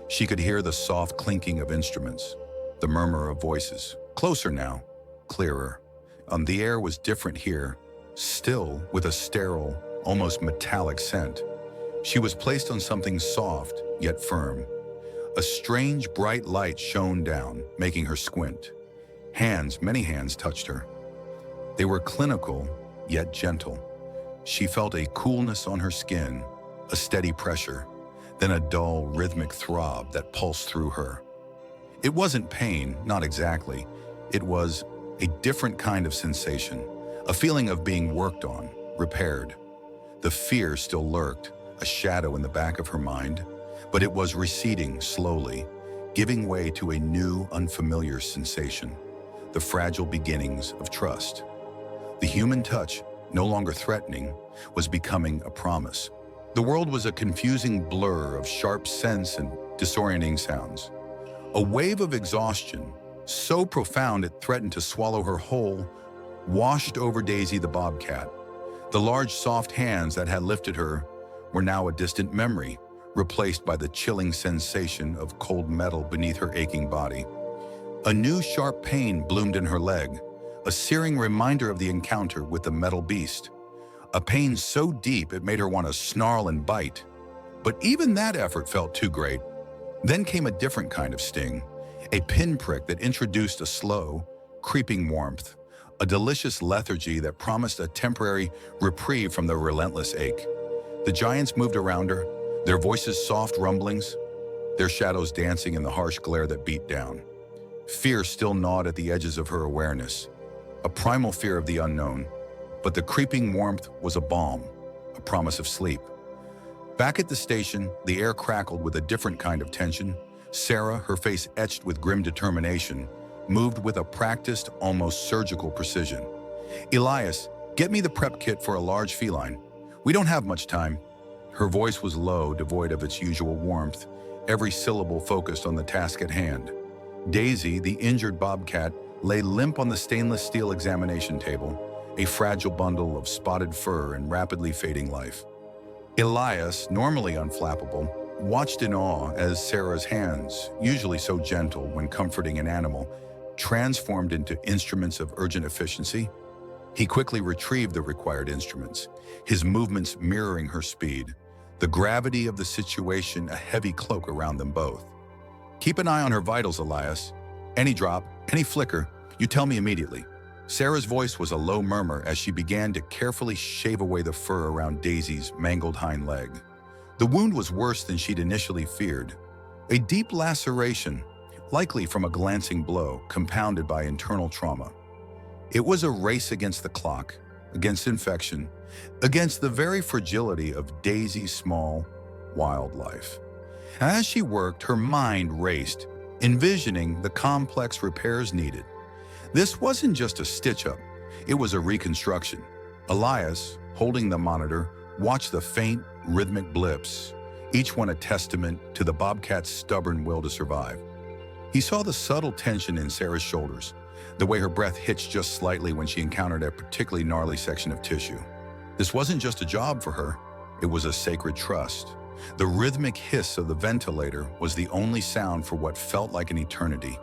She could hear the soft clinking of instruments, the murmur of voices, closer now, clearer. The air was different here, still with a sterile, almost metallic scent. She was placed on something soft, yet firm. A strange, bright light shone down, making her squint. Hands, many hands touched her. They were clinical, yet gentle. She felt a coolness on her skin, a steady pressure, then a dull, rhythmic throb that pulsed through her. It wasn't pain, not exactly. It was a different kind of sensation, a feeling of being worked on, repaired. The fear still lurked, a shadow in the back of her mind, but it was receding slowly, giving way to a new, unfamiliar sensation, the fragile beginnings of trust. The human touch, no longer threatening, was becoming a promise. The world was a confusing blur of sharp scents and disorienting sounds. A wave of exhaustion, so profound it threatened to swallow her whole, washed over Daisy the Bobcat. The large, soft hands that had lifted her were now a distant memory, replaced by the chilling sensation of cold metal beneath her aching body. A new sharp pain bloomed in her leg, a searing reminder of the encounter with the metal beast. A pain so deep it made her want to snarl and bite. But even that effort felt too great. Then came a different kind of sting, a pinprick that introduced a slow, creeping warmth, a delicious lethargy that promised a temporary reprieve from the relentless ache. The giants moved around her, their voices soft rumblings, their shadows dancing in the harsh glare that beat down. Fear still gnawed at the edges of her awareness, a primal fear of the unknown, but the creeping warmth was a balm, a promise of sleep. Back at the station, the air crackled with a different kind of tension. Sarah, her face etched with grim determination, moved with a practiced, almost surgical precision. "Elias, get me the prep kit for a large feline. We don't have much time." Her voice was low, devoid of its usual warmth, every syllable focused on the task at hand. Daisy, the injured bobcat, lay limp on the stainless steel examination table, a fragile bundle of spotted fur and rapidly fading life. Elias, normally unflappable, watched in awe as Sarah's hands, usually so gentle when comforting an animal, transformed into instruments of urgent efficiency. He quickly retrieved the required instruments, his movements mirroring her speed, the gravity of the situation a heavy cloak around them both. "Keep an eye on her vitals, Elias. Any drop, any flicker, you tell me immediately." Sarah's voice was a low murmur as she began to carefully shave away the fur around Daisy's mangled hind leg. The wound was worse than she'd initially feared. A deep laceration, likely from a glancing blow, compounded by internal trauma. It was a race against the clock, against infection, against the very fragility of Daisy's small, wild life. As she worked, her mind raced, envisioning the complex repairs needed. This wasn't just a stitch-up, it was a reconstruction. Elias, holding the monitor, watched the faint, rhythmic blips, each one a testament to the bobcat's stubborn will to survive. He saw the subtle tension in Sarah's shoulders, the way her breath hitched just slightly when she encountered a particularly gnarly section of tissue. This wasn't just a job for her, it was a sacred trust. The rhythmic hiss of the ventilator was the only sound for what felt like an eternity.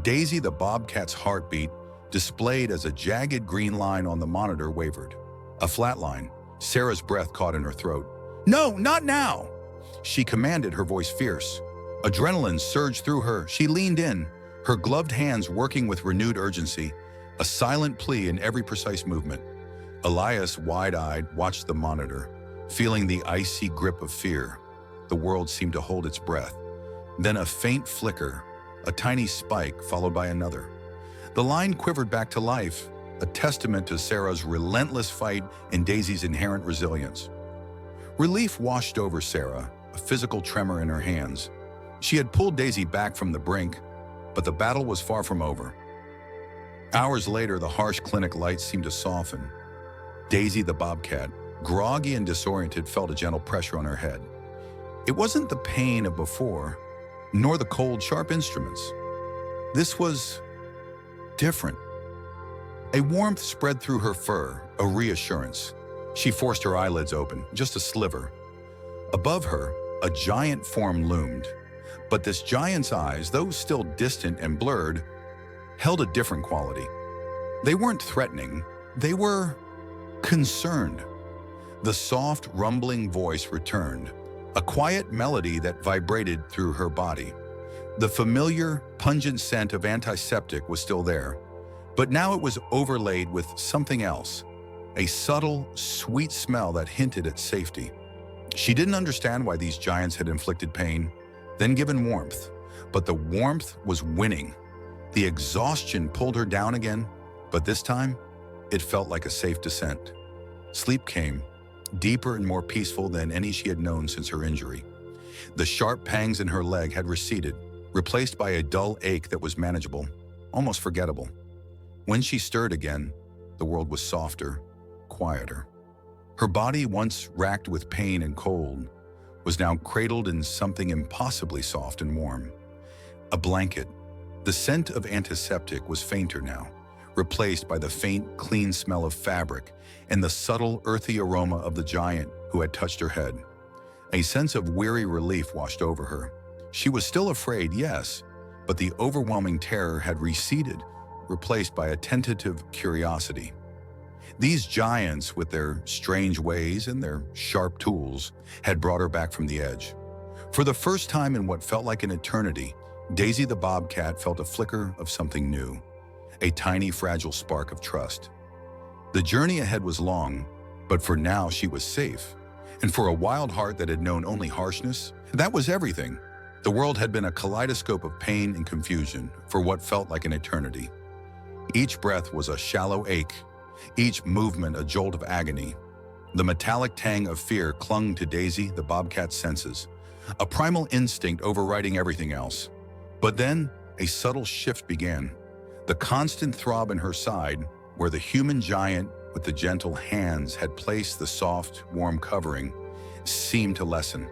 Daisy the bobcat's heartbeat, displayed as a jagged green line on the monitor, wavered. A flat line. Sarah's breath caught in her throat. "No, not now!" she commanded, her voice fierce. Adrenaline surged through her. She leaned in, her gloved hands working with renewed urgency, a silent plea in every precise movement. Elias, wide-eyed, watched the monitor, feeling the icy grip of fear. The world seemed to hold its breath. Then a faint flicker, a tiny spike followed by another. The line quivered back to life, a testament to Sarah's relentless fight and Daisy's inherent resilience. Relief washed over Sarah, a physical tremor in her hands. She had pulled Daisy back from the brink, but the battle was far from over. Hours later, the harsh clinic lights seemed to soften. Daisy the bobcat, groggy and disoriented, felt a gentle pressure on her head. It wasn't the pain of before, nor the cold, sharp instruments. This was different. A warmth spread through her fur, a reassurance. She forced her eyelids open, just a sliver. Above her, a giant form loomed. But this giant's eyes, though still distant and blurred, held a different quality. They weren't threatening, they were concerned. The soft, rumbling voice returned, a quiet melody that vibrated through her body. The familiar, pungent scent of antiseptic was still there, but now it was overlaid with something else, a subtle, sweet smell that hinted at safety. She didn't understand why these giants had inflicted pain, then given warmth, but the warmth was winning. The exhaustion pulled her down again, but this time, it felt like a safe descent. Sleep came, deeper and more peaceful than any she had known since her injury. The sharp pangs in her leg had receded, replaced by a dull ache that was manageable, almost forgettable. When she stirred again, the world was softer, quieter. Her body, once racked with pain and cold, was now cradled in something impossibly soft and warm. A blanket. The scent of antiseptic was fainter now, replaced by the faint, clean smell of fabric and the subtle, earthy aroma of the giant who had touched her head. A sense of weary relief washed over her. She was still afraid, yes, but the overwhelming terror had receded, replaced by a tentative curiosity. These giants, with their strange ways and their sharp tools, had brought her back from the edge. For the first time in what felt like an eternity, Daisy the Bobcat felt a flicker of something new, a tiny, fragile spark of trust. The journey ahead was long, but for now she was safe. And for a wild heart that had known only harshness, that was everything. The world had been a kaleidoscope of pain and confusion for what felt like an eternity. Each breath was a shallow ache, each movement a jolt of agony. The metallic tang of fear clung to Daisy the Bobcat's senses, a primal instinct overriding everything else. But then, a subtle shift began. The constant throb in her side, where the human giant with the gentle hands had placed the soft, warm covering, seemed to lessen.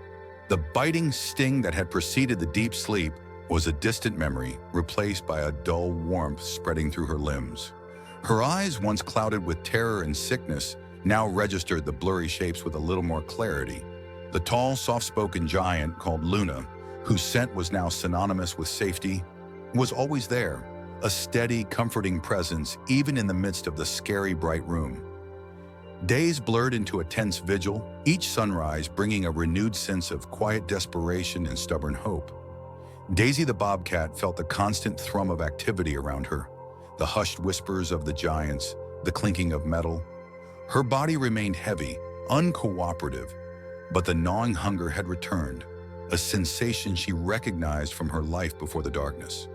The biting sting that had preceded the deep sleep was a distant memory, replaced by a dull warmth spreading through her limbs. Her eyes, once clouded with terror and sickness, now registered the blurry shapes with a little more clarity. The tall, soft-spoken giant called Luna, whose scent was now synonymous with safety, was always there, a steady, comforting presence even in the midst of the scary, bright room. Days blurred into a tense vigil, each sunrise bringing a renewed sense of quiet desperation and stubborn hope. Daisy the Bobcat felt the constant thrum of activity around her, the hushed whispers of the giants, the clinking of metal. Her body remained heavy, uncooperative, but the gnawing hunger had returned, a sensation she recognized from her life before the darkness.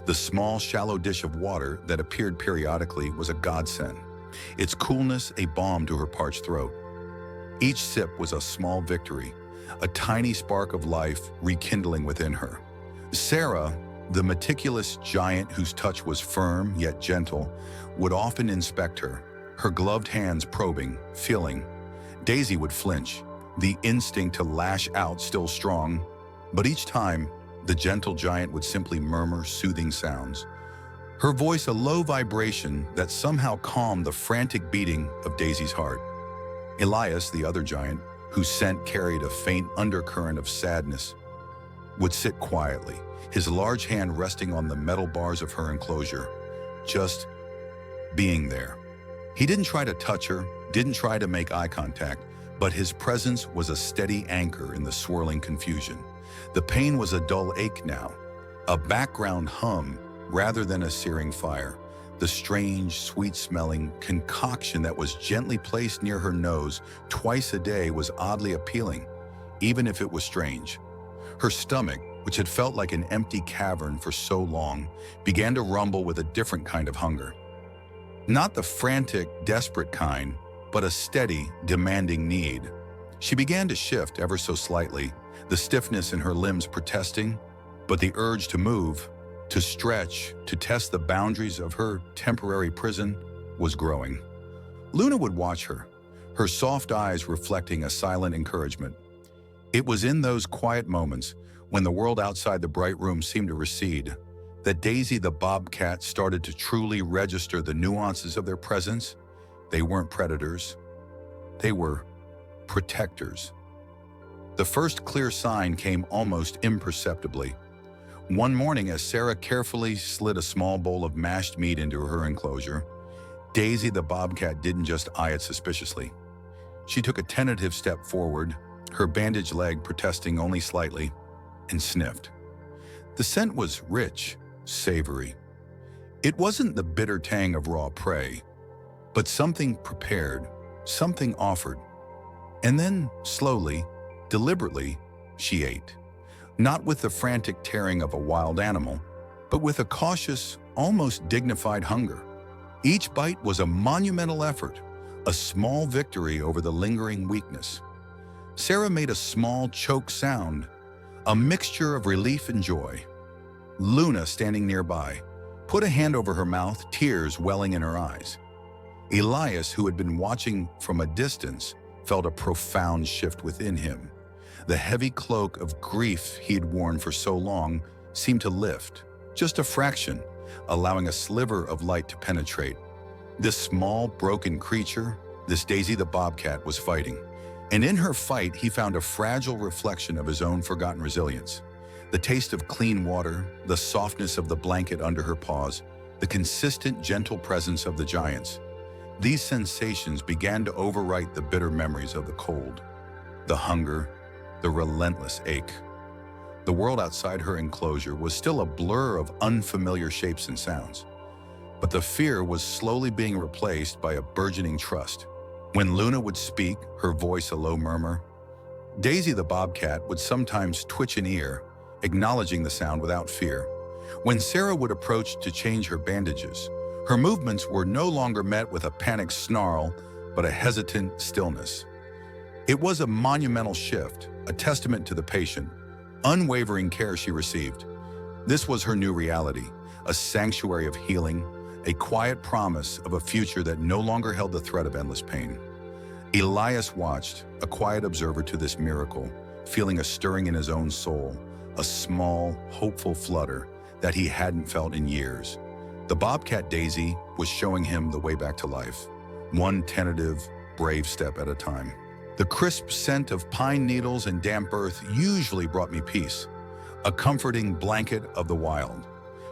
The small, shallow dish of water that appeared periodically was a godsend, its coolness a balm to her parched throat. Each sip was a small victory, a tiny spark of life rekindling within her. Sarah, the meticulous giant whose touch was firm yet gentle, would often inspect her, her gloved hands probing, feeling. Daisy would flinch, the instinct to lash out still strong, but each time, the gentle giant would simply murmur soothing sounds, her voice a low vibration that somehow calmed the frantic beating of Daisy's heart. Elias, the other giant, whose scent carried a faint undercurrent of sadness, would sit quietly, his large hand resting on the metal bars of her enclosure, just being there. He didn't try to touch her, didn't try to make eye contact, but his presence was a steady anchor in the swirling confusion. The pain was a dull ache now, a background hum rather than a searing fire. The strange, sweet-smelling concoction that was gently placed near her nose twice a day was oddly appealing, even if it was strange. Her stomach, which had felt like an empty cavern for so long, began to rumble with a different kind of hunger. Not the frantic, desperate kind, but a steady, demanding need. She began to shift ever so slightly, the stiffness in her limbs protesting, but the urge to move, to stretch, to test the boundaries of her temporary prison was growing. Luna would watch her, her soft eyes reflecting a silent encouragement. It was in those quiet moments, when the world outside the bright room seemed to recede, that Daisy the Bobcat started to truly register the nuances of their presence. They weren't predators. They were protectors. The first clear sign came almost imperceptibly. One morning, as Sarah carefully slid a small bowl of mashed meat into her enclosure, Daisy the Bobcat didn't just eye it suspiciously. She took a tentative step forward, her bandaged leg protesting only slightly, and sniffed. The scent was rich, savory. It wasn't the bitter tang of raw prey, but something prepared, something offered. And then, slowly, deliberately, she ate. Not with the frantic tearing of a wild animal, but with a cautious, almost dignified hunger. Each bite was a monumental effort, a small victory over the lingering weakness. Sarah made a small choke sound, a mixture of relief and joy. Luna, standing nearby, put a hand over her mouth, tears welling in her eyes. Elias, who had been watching from a distance, felt a profound shift within him. The heavy cloak of grief he'd worn for so long seemed to lift, just a fraction, allowing a sliver of light to penetrate. This small, broken creature, this Daisy the Bobcat, was fighting. And in her fight, he found a fragile reflection of his own forgotten resilience. The taste of clean water, the softness of the blanket under her paws, the consistent, gentle presence of the giants. These sensations began to overwrite the bitter memories of the cold, the hunger, the relentless ache. The world outside her enclosure was still a blur of unfamiliar shapes and sounds, but the fear was slowly being replaced by a burgeoning trust. When Luna would speak, her voice a low murmur, Daisy the bobcat would sometimes twitch an ear, acknowledging the sound without fear. When Sarah would approach to change her bandages, her movements were no longer met with a panicked snarl, but a hesitant stillness. It was a monumental shift, a testament to the patient, unwavering care she received. This was her new reality, a sanctuary of healing, a quiet promise of a future that no longer held the threat of endless pain. Elias watched, a quiet observer to this miracle, feeling a stirring in his own soul, a small, hopeful flutter that he hadn't felt in years. The bobcat Daisy was showing him the way back to life, one tentative, brave step at a time. The crisp scent of pine needles and damp earth usually brought me peace, a comforting blanket of the wild.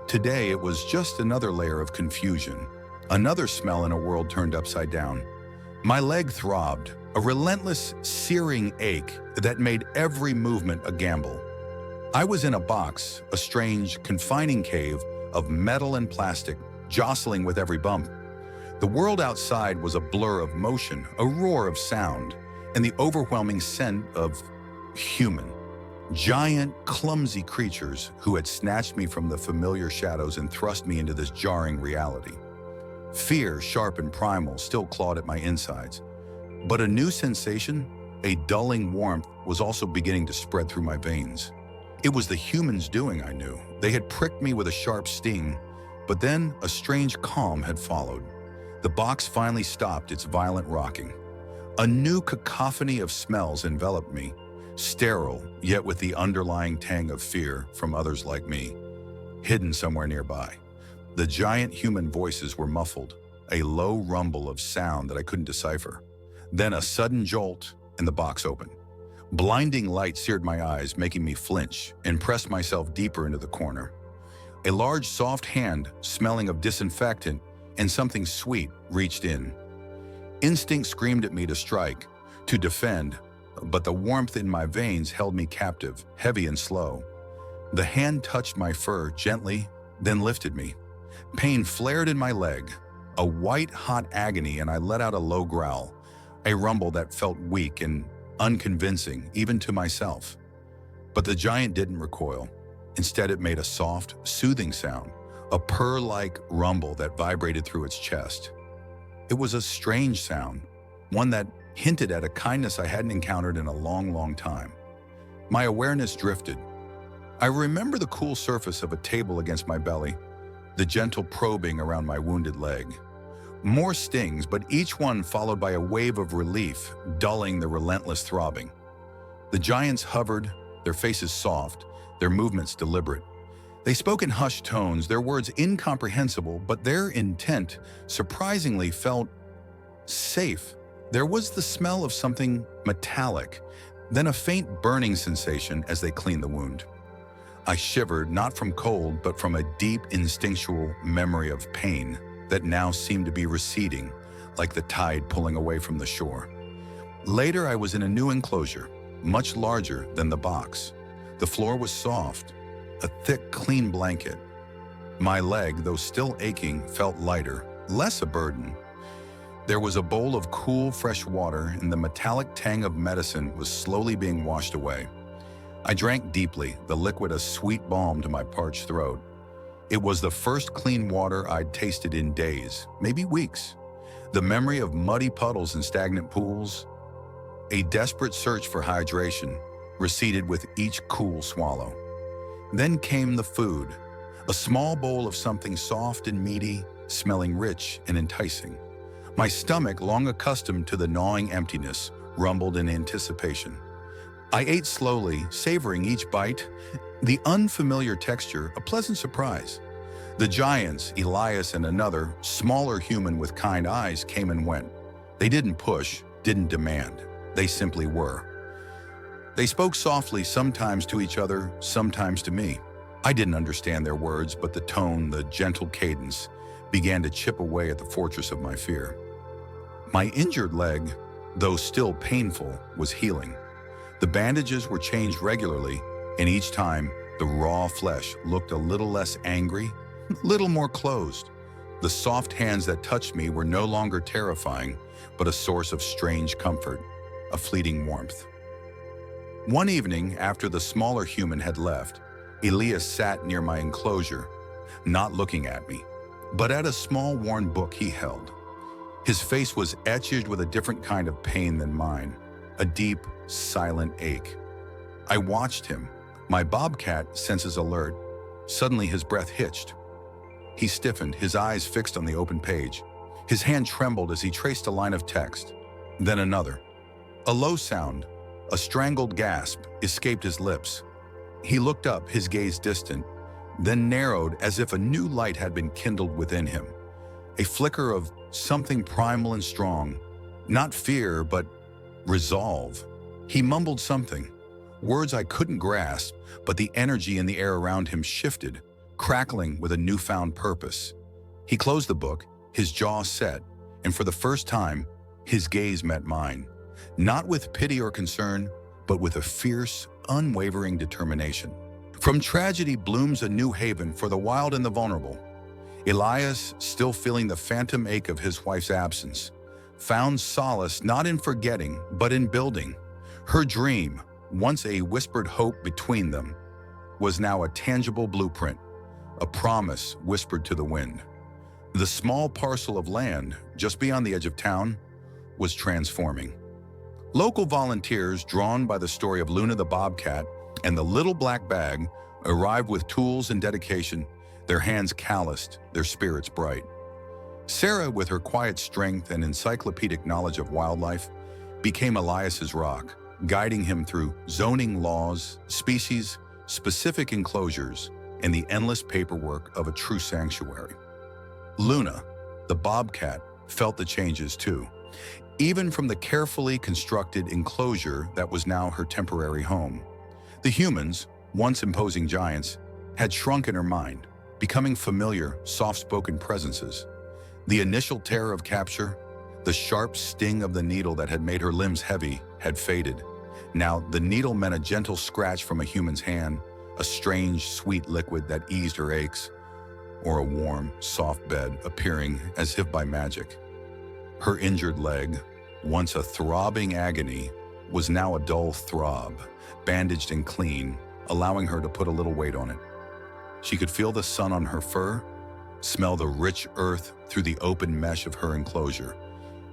Today, it was just another layer of confusion, another smell in a world turned upside down. My leg throbbed, a relentless, searing ache that made every movement a gamble. I was in a box, a strange, confining cave of metal and plastic, jostling with every bump. The world outside was a blur of motion, a roar of sound, and the overwhelming scent of human. Giant, clumsy creatures who had snatched me from the familiar shadows and thrust me into this jarring reality. Fear, sharp and primal, still clawed at my insides. But a new sensation, a dulling warmth, was also beginning to spread through my veins. It was the humans doing, I knew. They had pricked me with a sharp sting, but then a strange calm had followed. The box finally stopped its violent rocking. A new cacophony of smells enveloped me, sterile, yet with the underlying tang of fear from others like me, hidden somewhere nearby. The giant human voices were muffled, a low rumble of sound that I couldn't decipher. Then a sudden jolt, and the box opened. Blinding light seared my eyes, making me flinch and press myself deeper into the corner. A large, soft hand, smelling of disinfectant and something sweet, reached in. Instinct screamed at me to strike, to defend, but the warmth in my veins held me captive, heavy and slow. The hand touched my fur gently, then lifted me. Pain flared in my leg, a white-hot agony, and I let out a low growl, a rumble that felt weak and unconvincing, even to myself. But the giant didn't recoil. Instead, it made a soft, soothing sound, a purr-like rumble that vibrated through its chest. It was a strange sound, one that hinted at a kindness I hadn't encountered in a long, long time. My awareness drifted. I remember the cool surface of a table against my belly, the gentle probing around my wounded leg. More stings, but each one followed by a wave of relief, dulling the relentless throbbing. The giants hovered, their faces soft, their movements deliberate. They spoke in hushed tones, their words incomprehensible, but their intent surprisingly felt safe. There was the smell of something metallic, then a faint burning sensation as they cleaned the wound. I shivered, not from cold, but from a deep instinctual memory of pain that now seemed to be receding, like the tide pulling away from the shore. Later, I was in a new enclosure, much larger than the box. The floor was soft, a thick, clean blanket. My leg, though still aching, felt lighter, less a burden. There was a bowl of cool, fresh water, and the metallic tang of medicine was slowly being washed away. I drank deeply, the liquid a sweet balm to my parched throat. It was the first clean water I'd tasted in days, maybe weeks. The memory of muddy puddles and stagnant pools, a desperate search for hydration, receded with each cool swallow. Then came the food, a small bowl of something soft and meaty, smelling rich and enticing. My stomach, long accustomed to the gnawing emptiness, rumbled in anticipation. I ate slowly, savoring each bite, the unfamiliar texture a pleasant surprise. The giants, Elias and another, smaller human with kind eyes, came and went. They didn't push, didn't demand. They simply were. They spoke softly, sometimes to each other, sometimes to me. I didn't understand their words, but the tone, the gentle cadence, began to chip away at the fortress of my fear. My injured leg, though still painful, was healing. The bandages were changed regularly, and each time the raw flesh looked a little less angry, a little more closed. The soft hands that touched me were no longer terrifying, but a source of strange comfort, a fleeting warmth. One evening, after the smaller human had left, Elias sat near my enclosure, not looking at me, but at a small worn book he held. His face was etched with a different kind of pain than mine, a deep, silent ache. I watched him, my bobcat senses alert. Suddenly his breath hitched. He stiffened, his eyes fixed on the open page. His hand trembled as he traced a line of text, then another. A low sound, a strangled gasp, escaped his lips. He looked up, his gaze distant, then narrowed as if a new light had been kindled within him. A flicker of something primal and strong, not fear, but resolve. He mumbled something, words I couldn't grasp, but the energy in the air around him shifted, crackling with a newfound purpose. He closed the book, his jaw set, and for the first time, his gaze met mine, not with pity or concern, but with a fierce, unwavering determination. From tragedy blooms a new haven for the wild and the vulnerable. Elias, still feeling the phantom ache of his wife's absence, found solace not in forgetting, but in building. Her dream, once a whispered hope between them, was now a tangible blueprint, a promise whispered to the wind. The small parcel of land, just beyond the edge of town, was transforming. Local volunteers, drawn by the story of Luna the Bobcat and the little black bag, arrived with tools and dedication, their hands calloused, their spirits bright. Sarah, with her quiet strength and encyclopedic knowledge of wildlife, became Elias's rock, guiding him through zoning laws, species-specific enclosures, and the endless paperwork of a true sanctuary. Luna, the bobcat, felt the changes too, even from the carefully constructed enclosure that was now her temporary home. The humans, once imposing giants, had shrunk in her mind, becoming familiar, soft-spoken presences. The initial terror of capture, the sharp sting of the needle that had made her limbs heavy, had faded. Now, the needle meant a gentle scratch from a human's hand, a strange, sweet liquid that eased her aches, or a warm, soft bed appearing as if by magic. Her injured leg, once a throbbing agony, was now a dull throb, bandaged and clean, allowing her to put a little weight on it. She could feel the sun on her fur, smell the rich earth through the open mesh of her enclosure,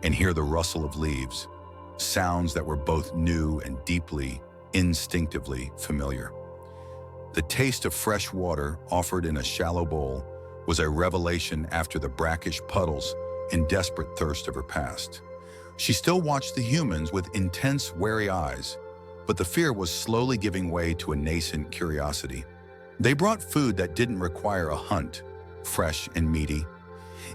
and hear the rustle of leaves, sounds that were both new and deeply, instinctively familiar. The taste of fresh water offered in a shallow bowl was a revelation after the brackish puddles and desperate thirst of her past. She still watched the humans with intense, wary eyes, but the fear was slowly giving way to a nascent curiosity. They brought food that didn't require a hunt, fresh and meaty,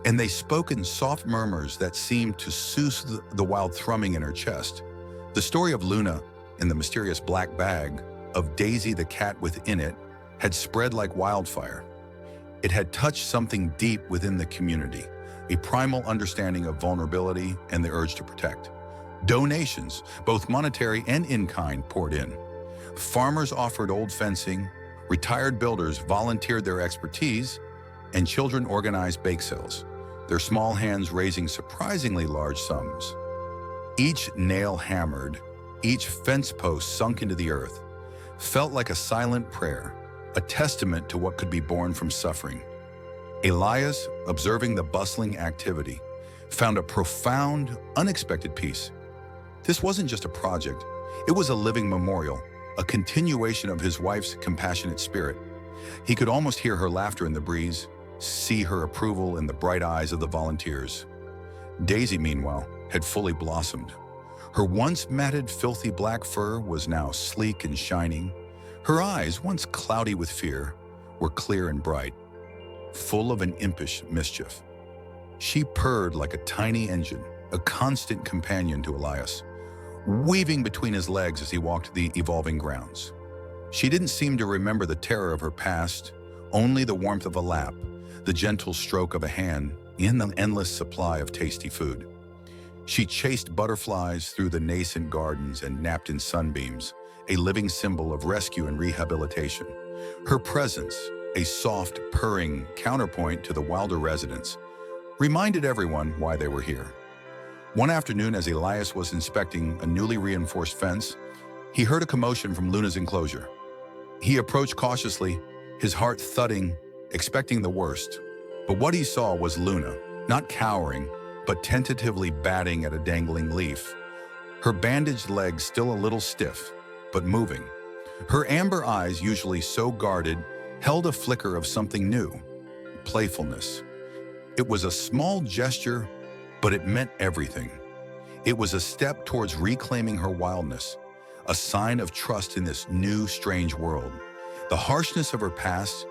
and they spoke in soft murmurs that seemed to soothe the wild thrumming in her chest. The story of Luna and the mysterious black bag, of Daisy the cat within it, had spread like wildfire. It had touched something deep within the community, a primal understanding of vulnerability and the urge to protect. Donations, both monetary and in-kind, poured in. Farmers offered old fencing, retired builders volunteered their expertise, and children organized bake sales, their small hands raising surprisingly large sums. Each nail hammered, each fence post sunk into the earth, felt like a silent prayer, a testament to what could be born from suffering. Elias, observing the bustling activity, found a profound, unexpected peace. This wasn't just a project, it was a living memorial, a continuation of his wife's compassionate spirit. He could almost hear her laughter in the breeze, see her approval in the bright eyes of the volunteers. Daisy, meanwhile, had fully blossomed. Her once matted, filthy black fur was now sleek and shining. Her eyes, once cloudy with fear, were clear and bright, full of an impish mischief. She purred like a tiny engine, a constant companion to Elias, weaving between his legs as he walked the evolving grounds. She didn't seem to remember the terror of her past, only the warmth of a lap, the gentle stroke of a hand, and the endless supply of tasty food. She chased butterflies through the nascent gardens and napped in sunbeams, a living symbol of rescue and rehabilitation. Her presence, a soft, purring counterpoint to the wilder residents, reminded everyone why they were here. One afternoon, as Elias was inspecting a newly reinforced fence, he heard a commotion from Luna's enclosure. He approached cautiously, his heart thudding, expecting the worst. But what he saw was Luna, not cowering, but tentatively batting at a dangling leaf. Her bandaged legs still a little stiff, but moving. Her amber eyes, usually so guarded, held a flicker of something new, playfulness. It was a small gesture, but it meant everything. It was a step towards reclaiming her wildness, a sign of trust in this new, strange world. The harshness of her past,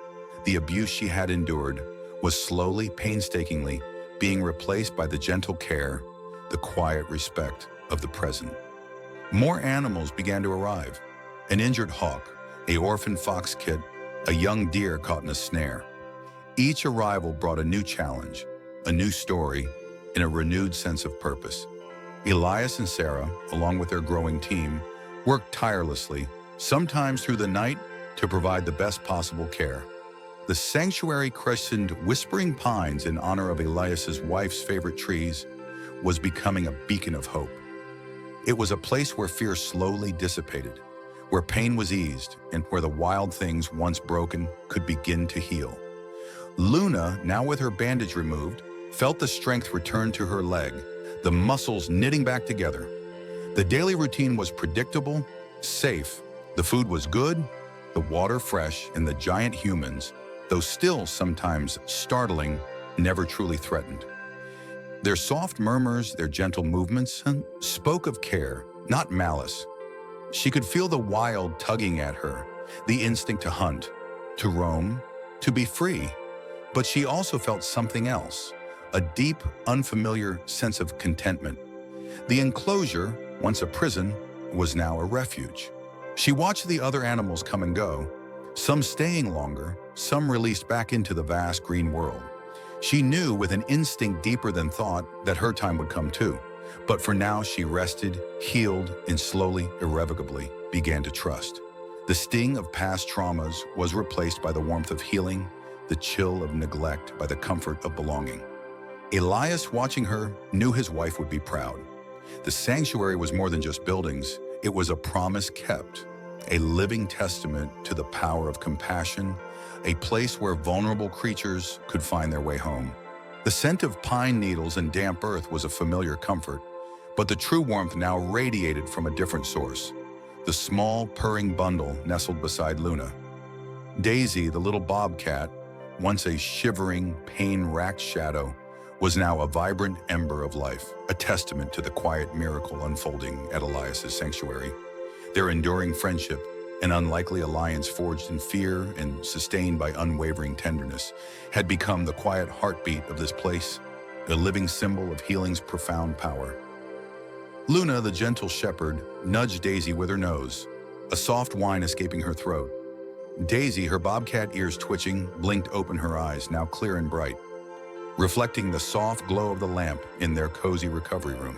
the abuse she had endured, was slowly, painstakingly being replaced by the gentle care, the quiet respect of the present. More animals began to arrive. An injured hawk, an orphan fox kit, a young deer caught in a snare. Each arrival brought a new challenge, a new story, and a renewed sense of purpose. Elias and Sarah, along with their growing team, worked tirelessly, sometimes through the night, to provide the best possible care. The sanctuary, christened Whispering Pines in honor of Elias's wife's favorite trees, was becoming a beacon of hope. It was a place where fear slowly dissipated, where pain was eased, and where the wild things once broken could begin to heal. Luna, now with her bandage removed, felt the strength return to her leg, the muscles knitting back together. The daily routine was predictable, safe, the food was good, the water fresh, and the giant humans, though still sometimes startling, never truly threatened. Their soft murmurs, their gentle movements, spoke of care, not malice. She could feel the wild tugging at her, the instinct to hunt, to roam, to be free. But she also felt something else, a deep, unfamiliar sense of contentment. The enclosure, once a prison, was now a refuge. She watched the other animals come and go, some staying longer, some released back into the vast green world. She knew with an instinct deeper than thought that her time would come too. But for now, she rested, healed, and slowly, irrevocably began to trust. The sting of past traumas was replaced by the warmth of healing, the chill of neglect by the comfort of belonging. Elias, watching her, knew his wife would be proud. The sanctuary was more than just buildings. It was a promise kept, a living testament to the power of compassion, a place where vulnerable creatures could find their way home. The scent of pine needles and damp earth was a familiar comfort, but the true warmth now radiated from a different source. The small, purring bundle nestled beside Luna. Daisy, the little bobcat, once a shivering, pain-racked shadow, was now a vibrant ember of life, a testament to the quiet miracle unfolding at Elias's sanctuary. Their enduring friendship, an unlikely alliance forged in fear and sustained by unwavering tenderness, had become the quiet heartbeat of this place, a living symbol of healing's profound power. Luna, the gentle shepherd, nudged Daisy with her nose, a soft whine escaping her throat. Daisy, her bobcat ears twitching, blinked open her eyes, now clear and bright, reflecting the soft glow of the lamp in their cozy recovery room.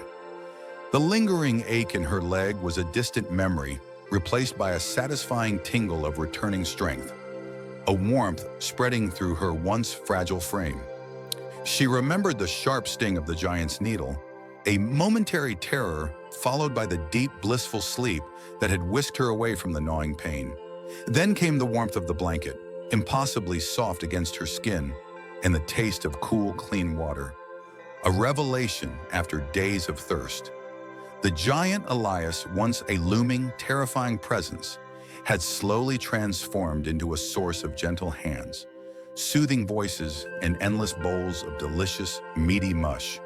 The lingering ache in her leg was a distant memory, replaced by a satisfying tingle of returning strength, a warmth spreading through her once fragile frame. She remembered the sharp sting of the giant's needle, a momentary terror followed by the deep, blissful sleep that had whisked her away from the gnawing pain. Then came the warmth of the blanket, impossibly soft against her skin, and the taste of cool, clean water. A revelation after days of thirst. The giant Elias, once a looming, terrifying presence, had slowly transformed into a source of gentle hands, soothing voices, and endless bowls of delicious, meaty mush.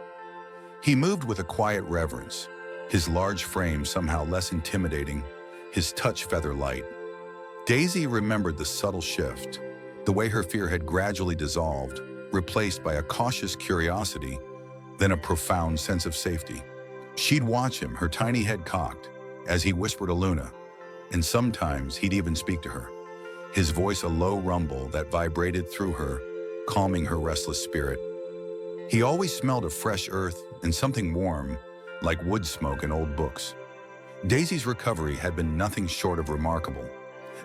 He moved with a quiet reverence, his large frame somehow less intimidating, his touch feather light. Daisy remembered the subtle shift, the way her fear had gradually dissolved, replaced by a cautious curiosity, then a profound sense of safety. She'd watch him, her tiny head cocked, as he whispered to Luna, and sometimes he'd even speak to her, his voice a low rumble that vibrated through her, calming her restless spirit. He always smelled of fresh earth and something warm, like wood smoke in old books. Daisy's recovery had been nothing short of remarkable.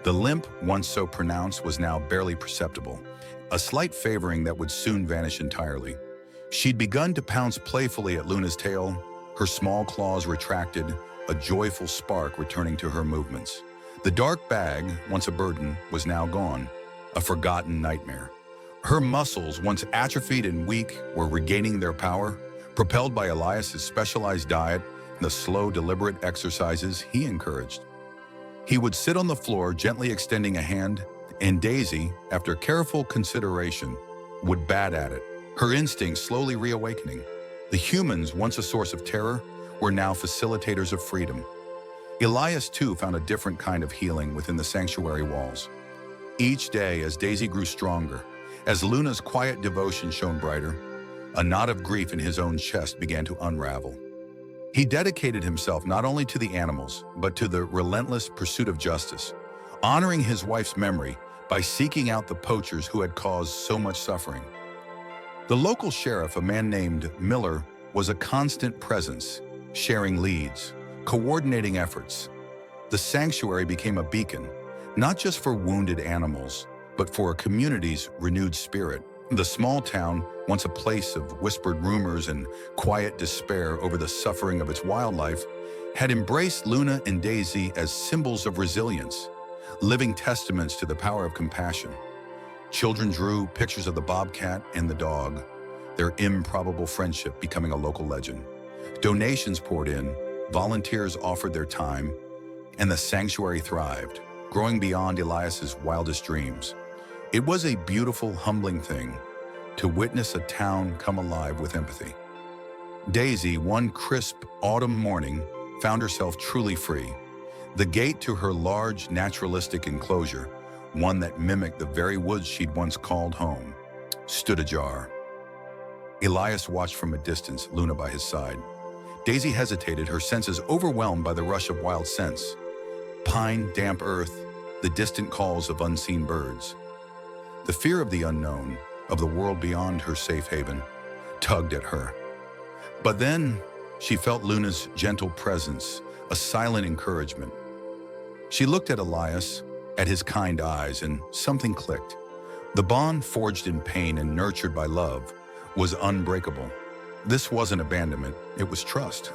The limp, once so pronounced, was now barely perceptible, a slight favoring that would soon vanish entirely. She'd begun to pounce playfully at Luna's tail, her small claws retracted, a joyful spark returning to her movements. The dark bag, once a burden, was now gone, a forgotten nightmare. Her muscles, once atrophied and weak, were regaining their power, propelled by Elias's specialized diet and the slow, deliberate exercises he encouraged. He would sit on the floor, gently extending a hand, and Daisy, after careful consideration, would bat at it, her instincts slowly reawakening. The humans, once a source of terror, were now facilitators of freedom. Elias, too, found a different kind of healing within the sanctuary walls. Each day, as Daisy grew stronger, as Luna's quiet devotion shone brighter, a knot of grief in his own chest began to unravel. He dedicated himself not only to the animals, but to the relentless pursuit of justice, honoring his wife's memory by seeking out the poachers who had caused so much suffering. The local sheriff, a man named Miller, was a constant presence, sharing leads, coordinating efforts. The sanctuary became a beacon, not just for wounded animals, but for a community's renewed spirit. The small town, once a place of whispered rumors and quiet despair over the suffering of its wildlife, had embraced Luna and Daisy as symbols of resilience, living testaments to the power of compassion. Children drew pictures of the bobcat and the dog, their improbable friendship becoming a local legend. Donations poured in, volunteers offered their time, and the sanctuary thrived, growing beyond Elias's wildest dreams. It was a beautiful, humbling thing to witness a town come alive with empathy. Daisy, one crisp autumn morning, found herself truly free. The gate to her large, naturalistic enclosure, one that mimicked the very woods she'd once called home, stood ajar. Elias watched from a distance, Luna by his side. Daisy hesitated, her senses overwhelmed by the rush of wild scents. Pine, damp earth, the distant calls of unseen birds. The fear of the unknown, of the world beyond her safe haven, tugged at her. But then she felt Luna's gentle presence, a silent encouragement. She looked at Elias, at his kind eyes, and something clicked. The bond forged in pain and nurtured by love was unbreakable. This wasn't abandonment, it was trust.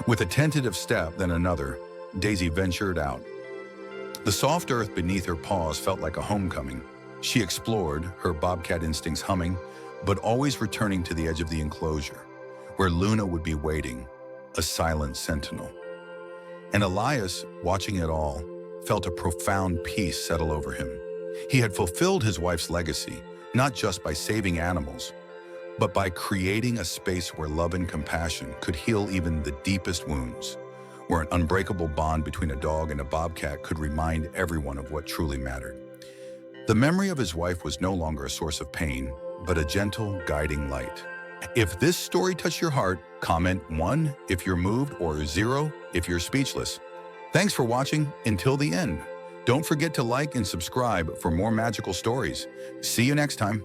With a tentative step, then another, Daisy ventured out. The soft earth beneath her paws felt like a homecoming. She explored, her bobcat instincts humming, but always returning to the edge of the enclosure, where Luna would be waiting, a silent sentinel. And Elias, watching it all, felt a profound peace settle over him. He had fulfilled his wife's legacy, not just by saving animals, but by creating a space where love and compassion could heal even the deepest wounds, where an unbreakable bond between a dog and a bobcat could remind everyone of what truly mattered. The memory of his wife was no longer a source of pain, but a gentle, guiding light. If this story touched your heart, comment 1 if you're moved or 0 if you're speechless. Thanks for watching until the end. Don't forget to like and subscribe for more magical stories. See you next time.